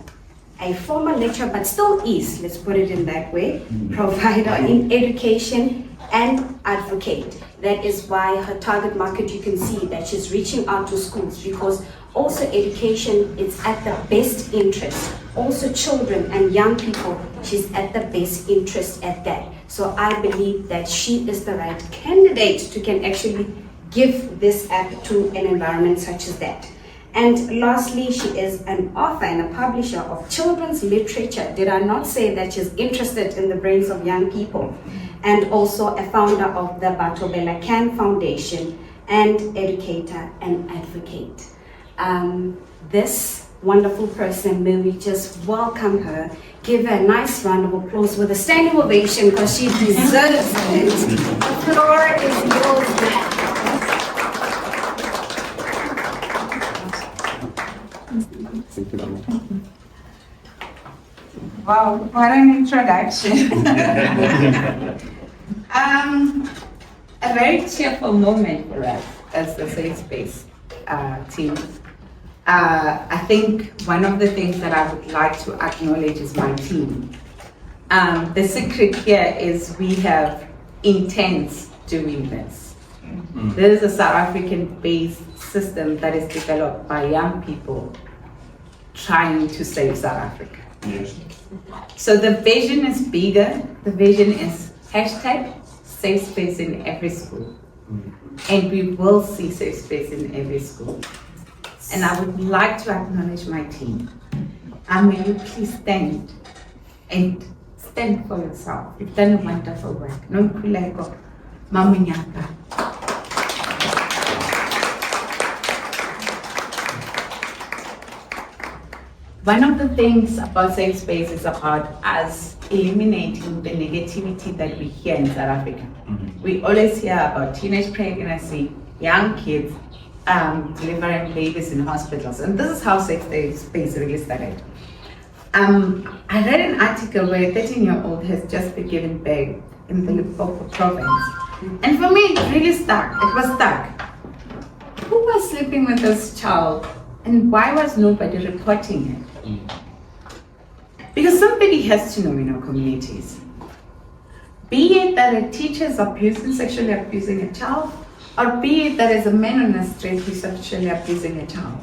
a former lecturer, but still is, let's put it in that way, provider in education and advocate. That is why her target market, you can see that she's reaching out to schools, because also education is at the best interest. Also children and young people, she's at the best interest at that. So I believe that she is the right candidate to can actually give this app to an environment such as that. And lastly, she is an author and a publisher of children's literature. Did I not say that she's interested in the brains of young people? And also a founder of the Batobela Can Foundation and educator and advocate. This wonderful person, may we just welcome her, give her a nice round of applause with a standing ovation because she deserves it. The floor is yours now. Wow, what an introduction. A very cheerful moment for us as the Safe Space team. I think one of the things that I would like to acknowledge is my team. The secret here is we have intents doing this. This is a South African-based system that is developed by young people trying to save South Africa. Yes. So the vision is bigger. The vision is hashtag Safe Space in every school. And we will see Safe Space in every school. And I would like to acknowledge my team. May you please stand and stand for yourself. You've done a wonderful work. Nonkuleko, Mamunyaka. One of the things about Safe Space is about us eliminating the negativity that we hear in South Africa. We always hear about teenage pregnancy, young kids delivering babies in hospitals, and this is how Safe Space really started. I read an article where a 13-year-old has just been given birth in the Limpopo province, and for me it really stuck. It was stuck. Who was sleeping with this child, and why was nobody reporting it? Because somebody has to know in our communities. Be it that a teacher is sexually abusing a child, or be it that as a man on the street who's sexually abusing a child.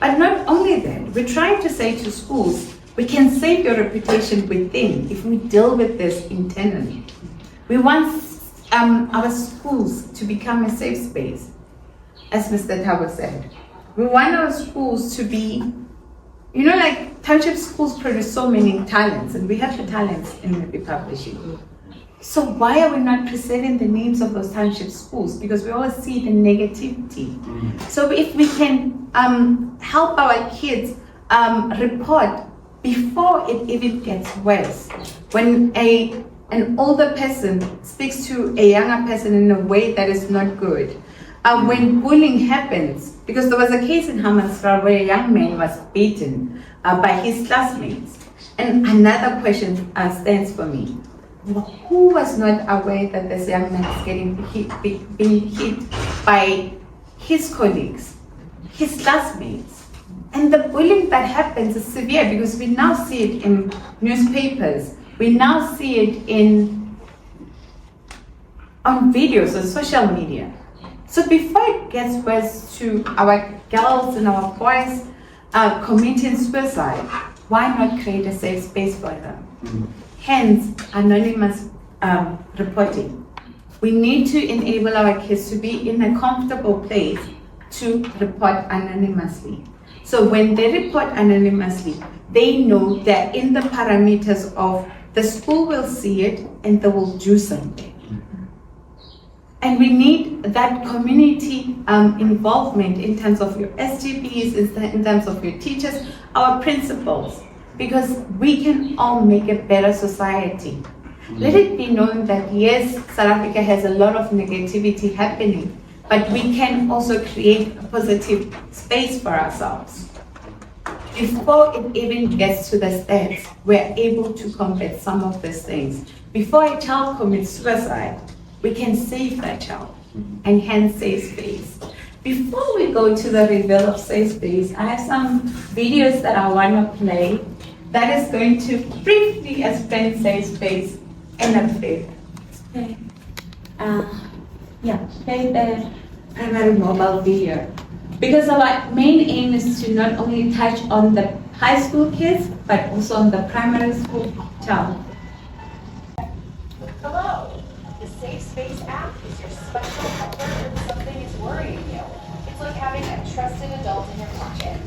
But not only that, we're trying to say to schools, we can save your reputation within if we deal with this internally. We want our schools to become a safe space, as Mr. Tabo said. We want our schools to be, like township schools produce so many talents, and we have the talents in the publishing. So why are we not preserving the names of those township schools? Because we always see the negativity. So if we can help our kids report before it even gets worse, when an older person speaks to a younger person in a way that is not good, when bullying happens, because there was a case in Hammanskraal where a young man was beaten by his classmates. And another question stands for me. Who was not aware that this young man is being hit by his colleagues, his classmates? And the bullying that happens is severe because we now see it in newspapers. We now see it on videos, on social media. So before it gets worse to our girls and our boys committing suicide, why not create a safe space for them? Hence, anonymous reporting. We need to enable our kids to be in a comfortable place to report anonymously. So when they report anonymously, they know that in the parameters of the school will see it and they will do something. And we need that community involvement in terms of your SGBs, in terms of your teachers, our principals, because we can all make a better society. Let it be known that yes, South Africa has a lot of negativity happening, but we can also create a positive space for ourselves. Before it even gets to the steps, we're able to combat some of these things. Before a child commits suicide, we can save that child and hence safe space. Before we go to the reveal of safe space, I have some videos that I want to play that is going to briefly explain safe space in a bit. Okay. Play the primary mobile video. Because our main aim is to not only touch on the high school kids, but also on the primary school child. Hello! The Safe Space app is your special helper when something is worrying you. It's like having a trusted adult in your pocket.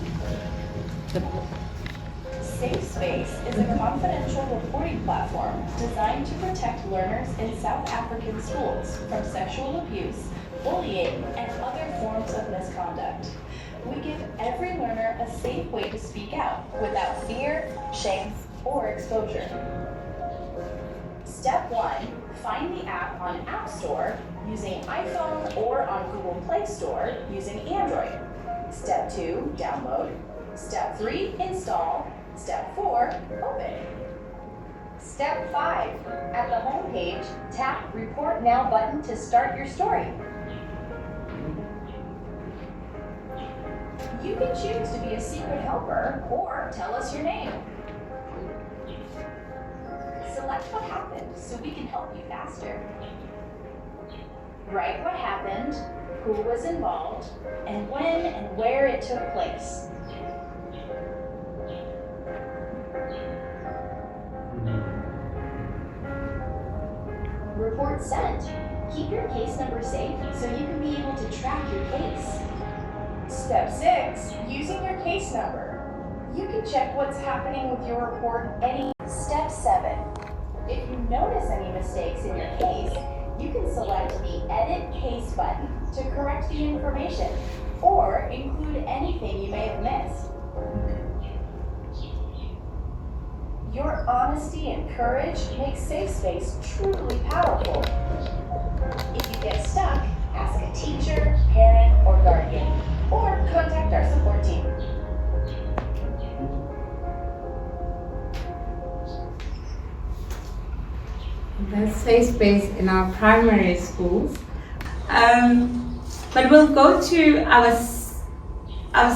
Safe Space is a confidential reporting platform designed to protect learners in South African schools from sexual abuse, bullying, and other forms of misconduct. We give every learner a safe way to speak out without fear, shame, or exposure. Step 1, find the app on App Store using iPhone or on Google Play Store using Android. Step 2, download. Step 3, install. Step 4, open. Step 5, at the home page, tap Report Now button to start your story. You can choose to be a secret helper or tell us your name. Select what happened so we can help you faster. Write what happened, who was involved, and when and where it took place. Report sent. Keep your case number safe so you can be able to track your case. Step 6, using your case number. You can check what's happening with your report Step 7, if you notice any mistakes in your case, you can select the Edit Case button to correct the information or include anything you may have missed. Your honesty and courage make Safe Space truly powerful. If you get stuck, ask a teacher, parent, or guardian, or contact our support team. That's safe space in our primary schools. But we'll go to our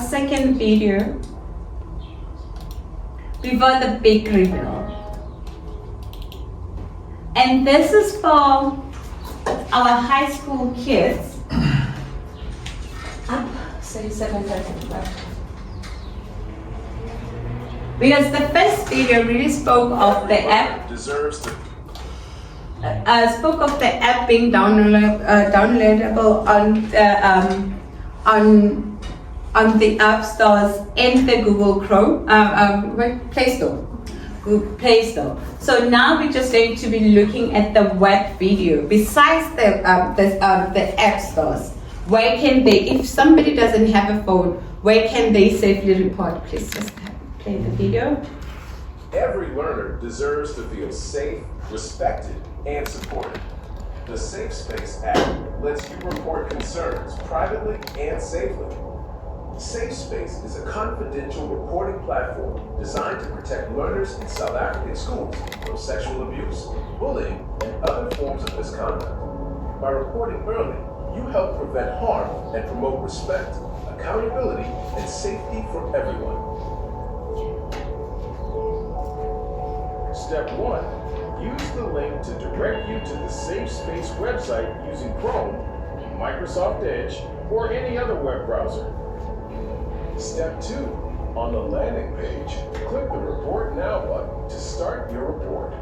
second video before the big reveal. And this is for our high school kids. Up, 37 left. Because the first video really spoke of the app, Deserves to spoke of the app being downloadable on the App Stores and the Google Chrome, Play Store. Google Play Store. So now we're just going to be looking at the web video. Besides the App Stores, where can they, if somebody doesn't have a phone, where can they safely report? Please just play the video. Every learner deserves to feel safe, respected, and supported. The Safe Space app lets you report concerns privately and safely. Safe Space is a confidential reporting platform designed to protect learners in South African schools from sexual abuse, bullying, and other forms of misconduct. By reporting early, you help prevent harm and promote respect, accountability, and safety for everyone. Step 1. Use the link to direct you to the Safe Space website using Chrome, Microsoft Edge, or any other web browser. Step 2. On the landing page, click the Report Now button to start your report.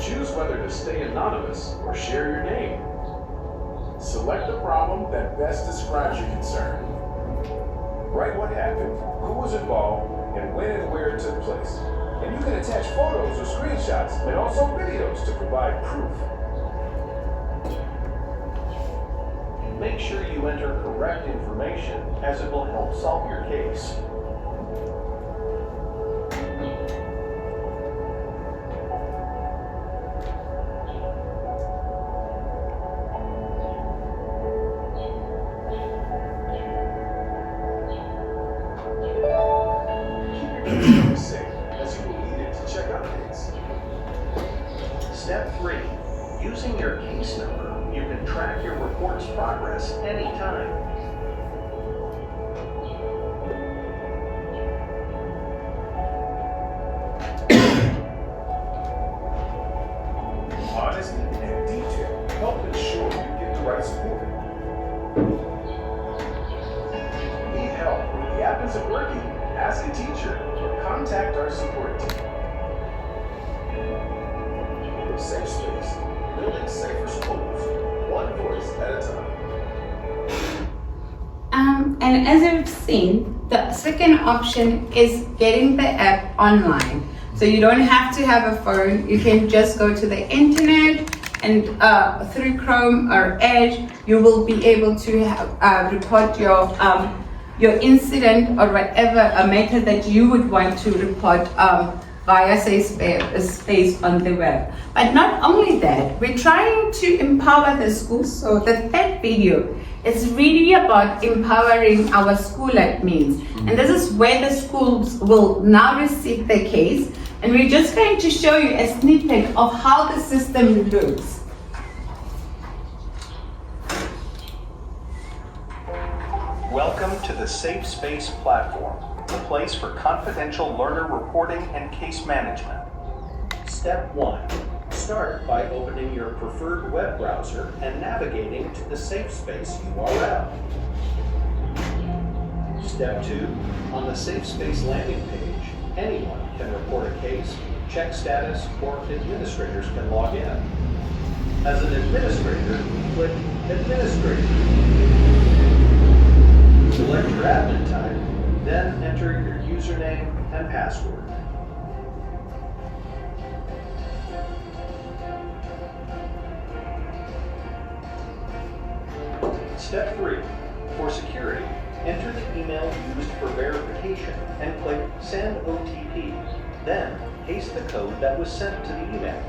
Choose whether to stay anonymous or share your name. Select the problem that best describes your concern. Write what happened, who was involved, and when and where it took place. And you can attach photos or screenshots and also videos to provide proof. Make sure you enter correct information as it will help solve your case. Safe, as you will need it to check updates. Step 3. Using your case number, you can track your report's progress anytime. Honesty and detail help ensure you get the right support. Need help when the app isn't working? Ask a teacher or contact our support team. Safe Space, building safer schools, one voice at a time. And as you've seen, the second option is getting the app online. So you don't have to have a phone. You can just go to the internet and through Chrome or Edge, you will be able to report your incident or whatever method that you would want to report via Safe Space on the web. But not only that, we're trying to empower the schools. So the third video is really about empowering our school admins. And this is where the schools will now receive the case. And we're just going to show you a snippet of how the system looks. Welcome to the Safe Space platform, the place for confidential learner reporting and case management. Step 1. Start by opening your preferred web browser and navigating to the Safe Space URL. Step 2. On the Safe Space landing page, anyone can report a case, check status, or administrators can log in. As an administrator, click Administrator. Select your admin type, then enter your username and password. Step 3. For security, enter the email used for verification and click Send OTP. Then, paste the code that was sent to the email.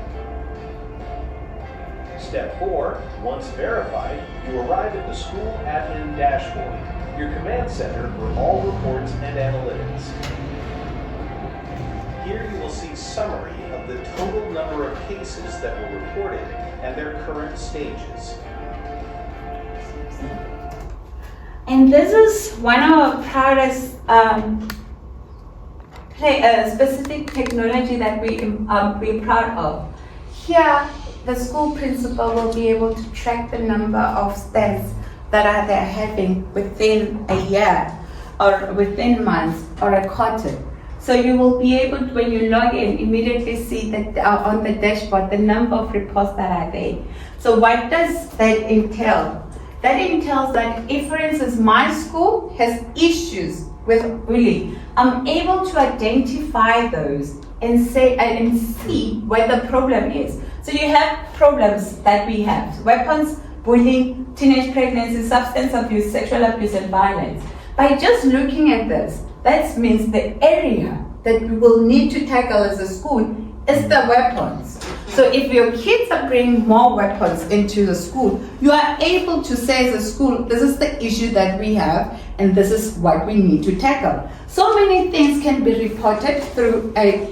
Step 4. Once verified, you arrive at the school admin dashboard, your command center for all reports and analytics. Here you will see summary of the total number of cases that were reported and their current stages. And this is one of our proudest specific technology that we're proud of. Here, the school principal will be able to track the number of stats that they're having within a year or within months or a quarter. So you will be able to, when you log in, immediately see that on the dashboard, the number of reports that are there. So what does that entail? That entails that if, for instance, my school has issues with bullying, I'm able to identify those and say and see where the problem is. So you have problems that we have: weapons, bullying, teenage pregnancy, substance abuse, sexual abuse, and violence. By just looking at this, that means the area that we will need to tackle as a school is the weapons. So if your kids are bringing more weapons into the school, you are able to say as a school, this is the issue that we have and this is what we need to tackle. So many things can be reported through a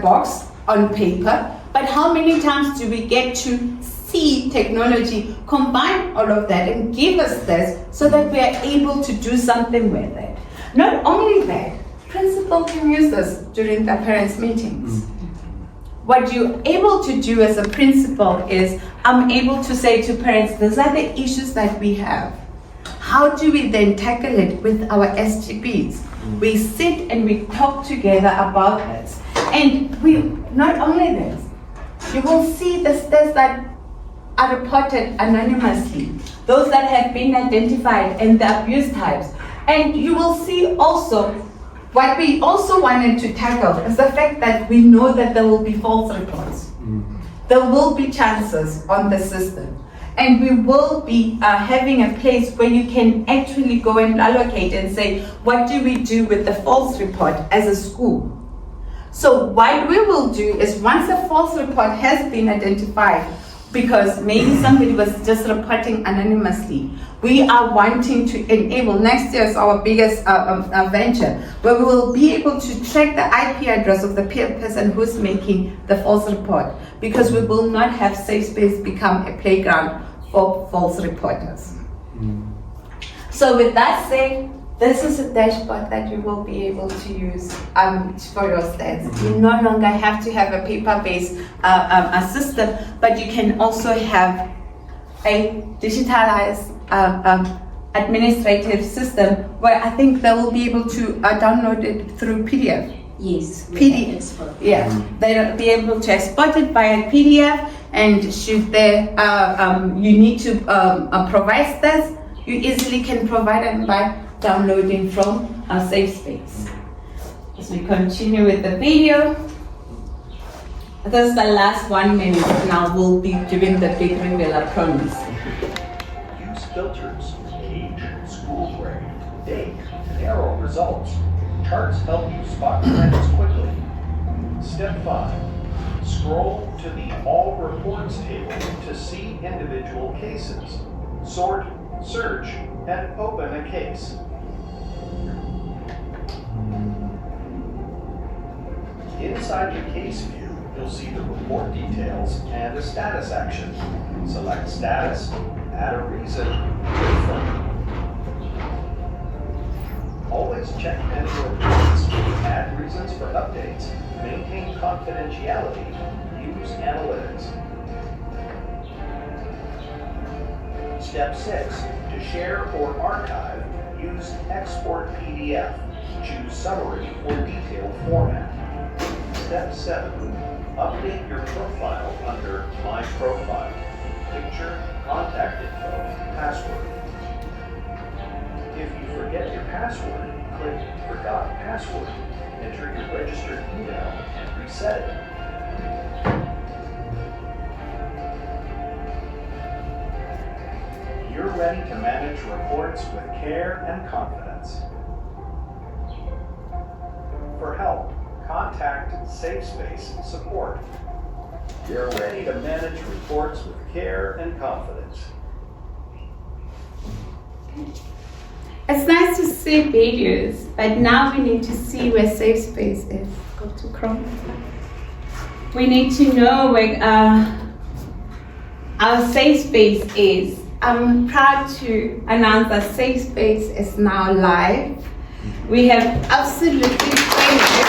box on paper, but how many times do we get to see technology combine all of that and give us this so that we are able to do something with it? Not only that, principal can use this during the parents' meetings. What you're able to do as a principal is, I'm able to say to parents, these are the issues that we have. How do we then tackle it with our SGPs? We sit and we talk together about this. And we, not only this, you will see the stats that are reported anonymously, those that have been identified and the abuse types. And you will see also what we also wanted to tackle is the fact that we know that there will be false reports. There will be chances on the system. And we will be having a place where you can actually go and allocate and say, what do we do with the false report as a school? So what we will do is, once a false report has been identified, because maybe somebody was just reporting anonymously, we are wanting to enable, next year is our biggest venture, where we will be able to track the IP address of the person who's making the false report, because we will not have safe space become a playground for false reporters. So with that said, this is a dashboard that you will be able to use for your stats. You no longer have to have a paper-based system, but you can also have a digitalized administrative system where I think they will be able to download it through PDF. Yes. PDF. Yeah, they'll be able to export it via PDF, and should they, you need to provide stats, you easily can provide them by downloading from our safe space. As we continue with the video, this is the last 1 minute. Now we'll be doing the big reveal, I promise. Use filters, age, school grade, date, narrow results. Charts help you spot trends quickly. Step 5. Scroll to the All Reports table to see individual cases. Sort, search, and open a case. Inside the case view, you'll see the report details and a status action. Select status, add a reason, confirm. Always check pending reports, add reasons for updates, maintain confidentiality, use analytics. Step 6. To share or archive, use Export PDF. Choose Summary or Detailed format. Step 7. Update your profile under My Profile. Picture, contact info, password. If you forget your password, click Forgot Password. Enter your registered email and reset it. You're ready to manage reports with care and confidence. For help, contact SafeSpace Support. You're ready to manage reports with care and confidence. It's nice to see videos, but now we need to see where safe space is. Go to Chrome. We need to know where our safe space is. I'm proud to announce that Safe Space is now live. We have absolutely finished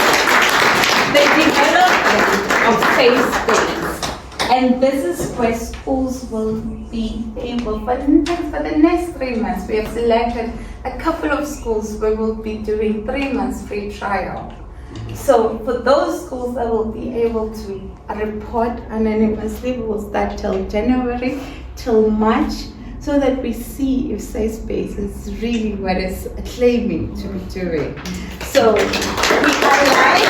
the development of Safe Space. And this is where schools will be able, for the next 3 months, we have selected a couple of schools where we'll be doing 3 months free trial. So for those schools that will be able to report anonymously, we will start till January, till March, so that we see if Safe Space is really what it's claiming to be doing. So we are live,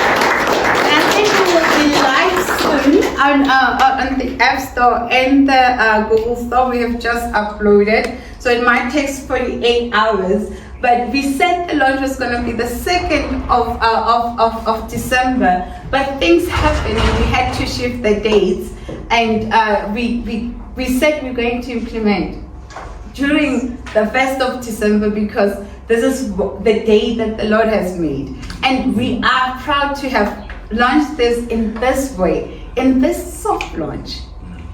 and I think we will be live soon on the App Store and the Google Store. We have just uploaded, so it might take 48 hours. But we said the launch was going to be the 2nd of December, but things happened and we had to shift the dates. And we said we're going to implement during the 1st of December because this is the day that the Lord has made. And we are proud to have launched this in this way, in this soft launch.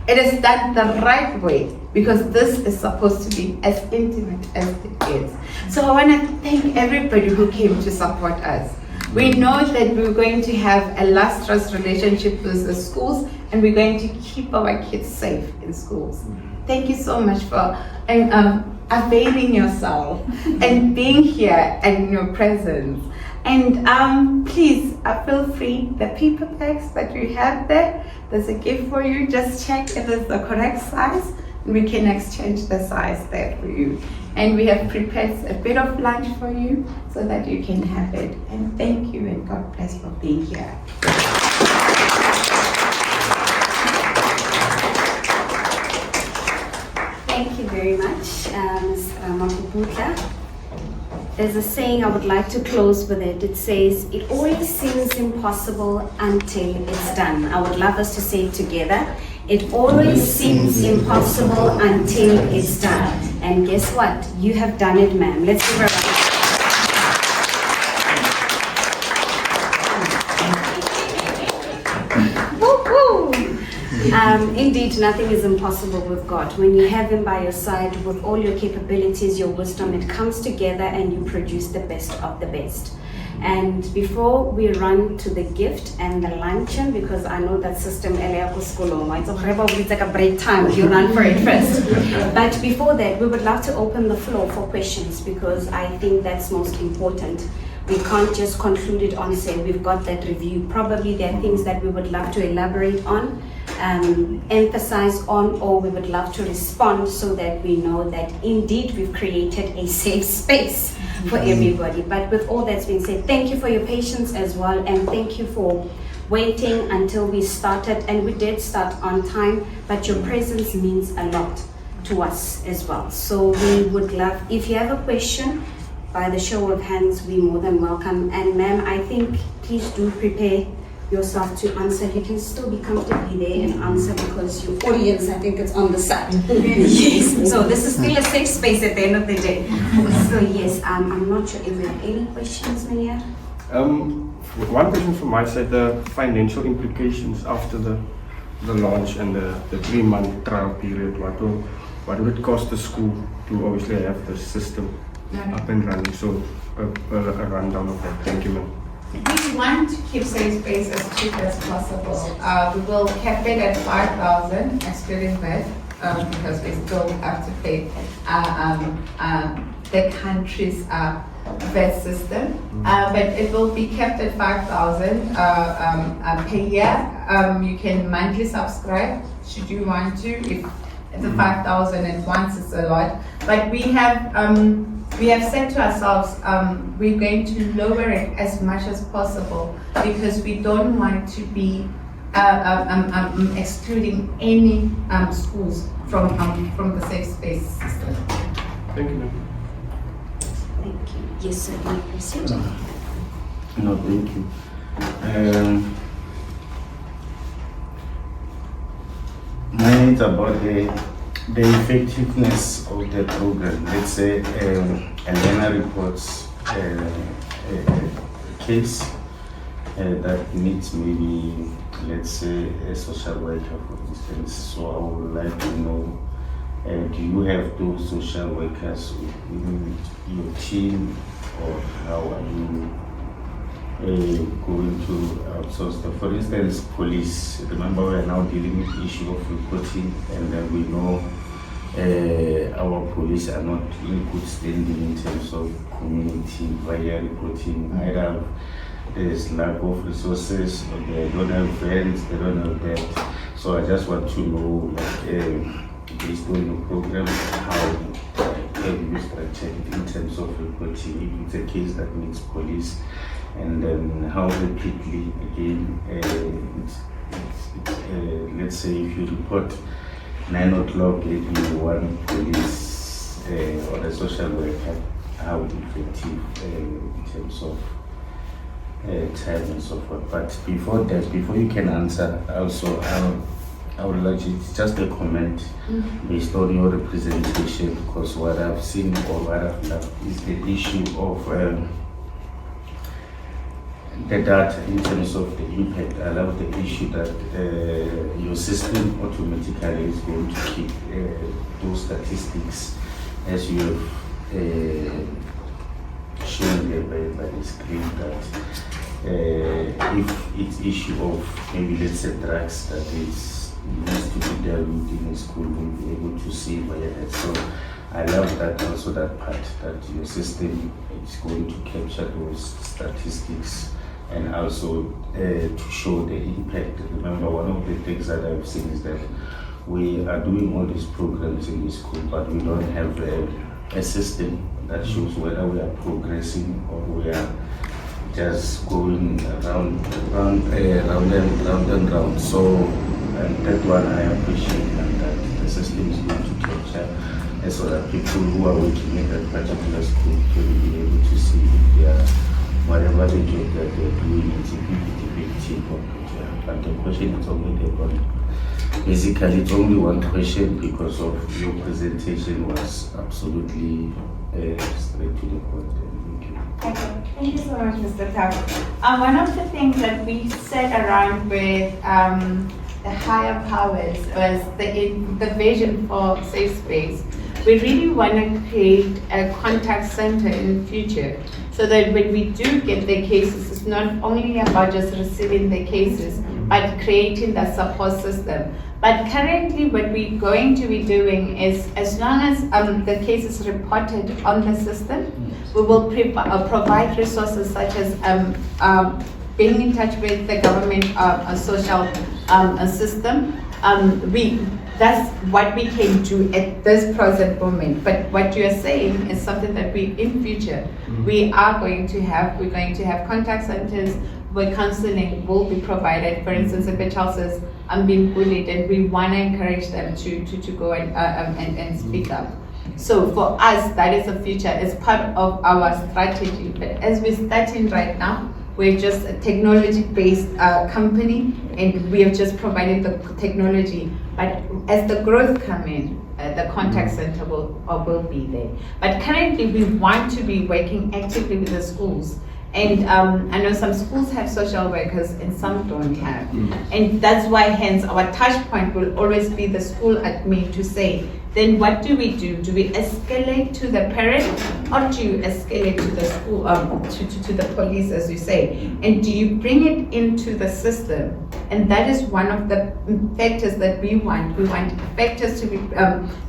It is done the right way because this is supposed to be as intimate as it is. So I want to thank everybody who came to support us. We know that we're going to have a lustrous relationship with the schools and we're going to keep our kids safe in schools. Thank you so much for availing yourself and being here and in your presence. And please feel free, the paper bags that you have there, there's a gift for you. Just check if it's the correct size. We can exchange the size there for you. And we have prepared a bit of lunch for you so that you can have it. And thank you and God bless for being here. Thank you very much, Ms. Ramaphosa. There's a saying I would like to close with it. It says, it always seems impossible until it's done. I would love us to say it together. It always seems impossible until it's done. And guess what? You have done it, ma'am. Let's give her a round. Indeed, nothing is impossible with God. When you have Him by your side with all your capabilities, your wisdom, it comes together and you produce the best of the best. And before we run to the gift and the luncheon, because I know that system it's like a break time, you run for it first. But before that, we would love to open the floor for questions because I think that's most important. We can't just conclude it on say we've got that review. Probably there are things that we would love to elaborate on, emphasize on, or we would love to respond so that we know that indeed we've created a safe space for everybody. But with all that's been said, thank you for your patience as well, and thank you for waiting until we started. And we did start on time, but your presence means a lot to us as well. So we would love, if you have a question, by the show of hands, we're more than welcome. And ma'am, I think please do prepare yourself to answer. You can still be comfortably there and answer because your audience, I think, is on the side. Yes. So this is still a safe space at the end of the day. So yes, I'm not sure if we have any questions, Mania. One question from my side: the financial implications after the launch and the 3-month trial period. What will it cost the school to obviously have the system up and running? So a rundown of that. Thank you, ma'am. We want to keep Safe Space as cheap as possible. We will cap it at 5,000 excluding VAT because we still have to pay the country's VAT system. But it will be kept at 5,000 per year. You can monthly subscribe should you want to. If the 5,000 at once is a lot, but we have said to ourselves, we're going to lower it as much as possible because we don't want to be excluding any schools from the Safe Space system. Thank you, ma'am. Thank you. Yes, sir. Any questions? No, thank you. Mine is about the effectiveness of the program. Let's say a learner reports a case that needs maybe, let's say, a social worker, for instance. So I would like to know, do you have those social workers within your team, or how are you going to outsource them? For instance, police. Remember, we are now dealing with the issue of reporting, and then we know our police are not in good standing in terms of community via reporting, either there's lack of resources, or they don't have friends, they don't have that. So I just want to know, based on your program, how have you structured in terms of reporting if it's a case that needs police, and then how rapidly, again, let's say if you report 9 o'clock, maybe one police or a social worker, how effective in terms of time and so forth. But before that, before you can answer, also I would like to just a comment based on your representation, because what I've seen or what I've learned is the issue of the data in terms of the impact. I love the issue that your system automatically is going to keep those statistics as you have shown there by the screen, that if it's issue of maybe let's say drugs that needs to be dealt with in a school, we'll be able to see via that. So I love that also, that part, that your system is going to capture those statistics and also to show the impact. Remember, one of the things that I've seen is that we are doing all these programs in the school, but we don't have a system that shows whether we are progressing or we are just going round and round. So, and that one I appreciate, and that the system is going to capture, so that people who are working in that particular school can be able to see if they are, whatever the job that they're doing is effective or not. But the question is only the one. Basically, it's only one question because of your presentation was absolutely straight to the point. Thank you. Okay, thank you so much, Mr. Thaku. One of the things that we said around with the higher powers was the vision for Safe Space. We really want to create a contact center in the future, so that when we do get the cases, it's not only about just receiving the cases, but creating the support system. But currently what we're going to be doing is, as long as the case is reported on the system, we will provide resources such as being in touch with the government social system. That's what we can do at this present moment. But what you are saying is something that we, in future, we're going to have contact centers where counseling will be provided. For instance, if a child says, I'm being bullied, and we want to encourage them to go and speak up. So for us, that is the future, it's part of our strategy. But as we're starting right now, we're just a technology-based company, and we have just provided the technology. But as the growth come in, the contact center will be there. But currently, we want to be working actively with the schools. And I know some schools have social workers and some don't have. And that's why, hence, our touch point will always be the school admin to say, then what do we do? Do we escalate to the parent, or do you escalate to the school, to the police, as you say? And do you bring it into the system? And that is one of the factors that we want. We want factors to be,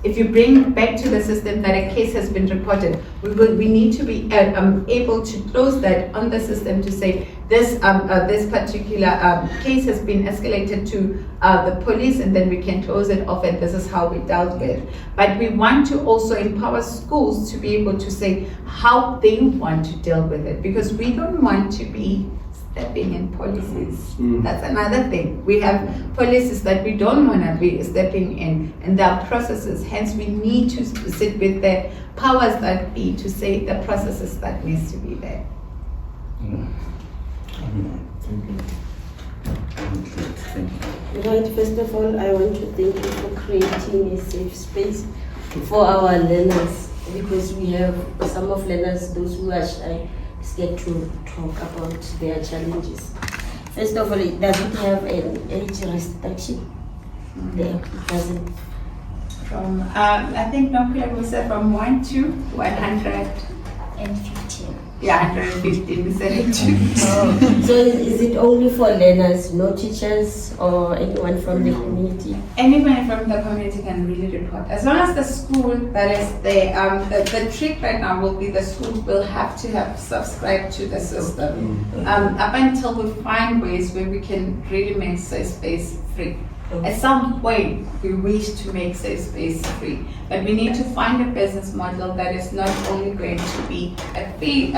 if you bring back to the system that a case has been reported, we need to be able to close that on the system to say, this particular case has been escalated to the police, and then we can close it off, and this is how we dealt with. But we want to also empower schools to be able to say how they want to deal with it, because we don't want to be stepping in policies. That's another thing. We have policies that we don't want to be stepping in, and there are processes. Hence, we need to sit with the powers that be to say the processes that needs to be there. Right, first of all, I want to thank you for creating a safe space for our learners, because we have some of learners, those who are shy, scared to talk about their challenges. First of all, it doesn't have an age restriction. There, it doesn't. From, I think Nokia was from 1 to 115. Yeah, 115 we selected. So is it only for learners, no teachers or anyone from the community? Anyone from the community can really report. As long as the school that is there, the trick right now will be the school will have to have subscribed to the system. Up until we find ways where we can really make safe space free. At some point, we wish to make safe space free, but we need to find a business model that is not only going to be a free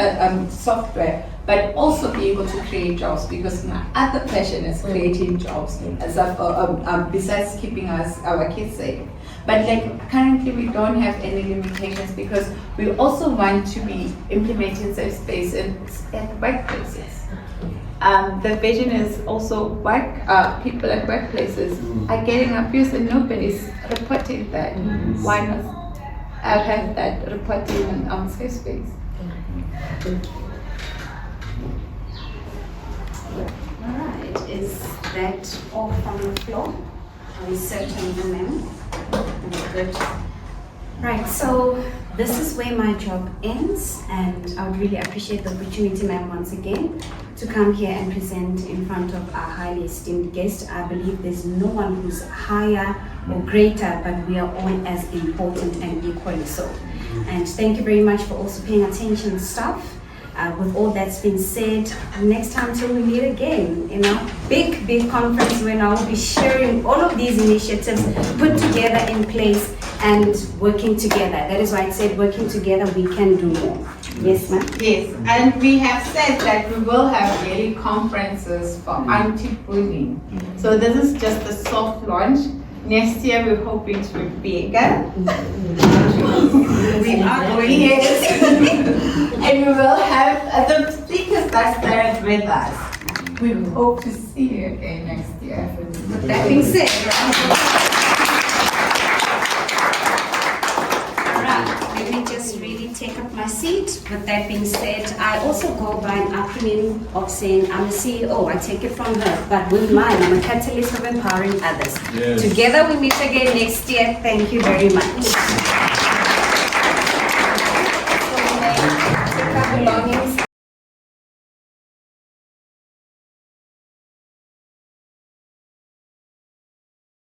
software, but also be able to create jobs, because my other passion is creating jobs, as besides keeping our kids safe. But like currently we don't have any limitations, because we also want to be implementing safe space at workplaces. The vision is also people at workplaces are getting abused and nobody's reporting that. Why not have that reporting on safe space? Alright, is that all from the floor? Are we certain, ma'am? Good. Right, so this is where my job ends, and I would really appreciate the opportunity, ma'am, once again, to come here and present in front of our highly esteemed guest. I believe there's no one who's higher or greater, but we are all as important and equally so. And thank you very much for also paying attention, staff. With all that's been said, next time till we meet again in a big conference when I will be sharing all of these initiatives put together in place and working together. That is why I said working together we can do more. Yes, ma'am? Yes, and we have said that we will have yearly conferences for anti-bullying. So this is just a soft launch. Next year we're hoping to be bigger. We are going and we will have the speakers that started with us. We hope to see you again next year. With that being said, let me just really take up my seat. With that being said, I also go by an acronym of saying I'm a CEO. I take it from her, but with mine, I'm a catalyst of empowering others. Yes. Together we meet again next year. Thank you very much. So, belonging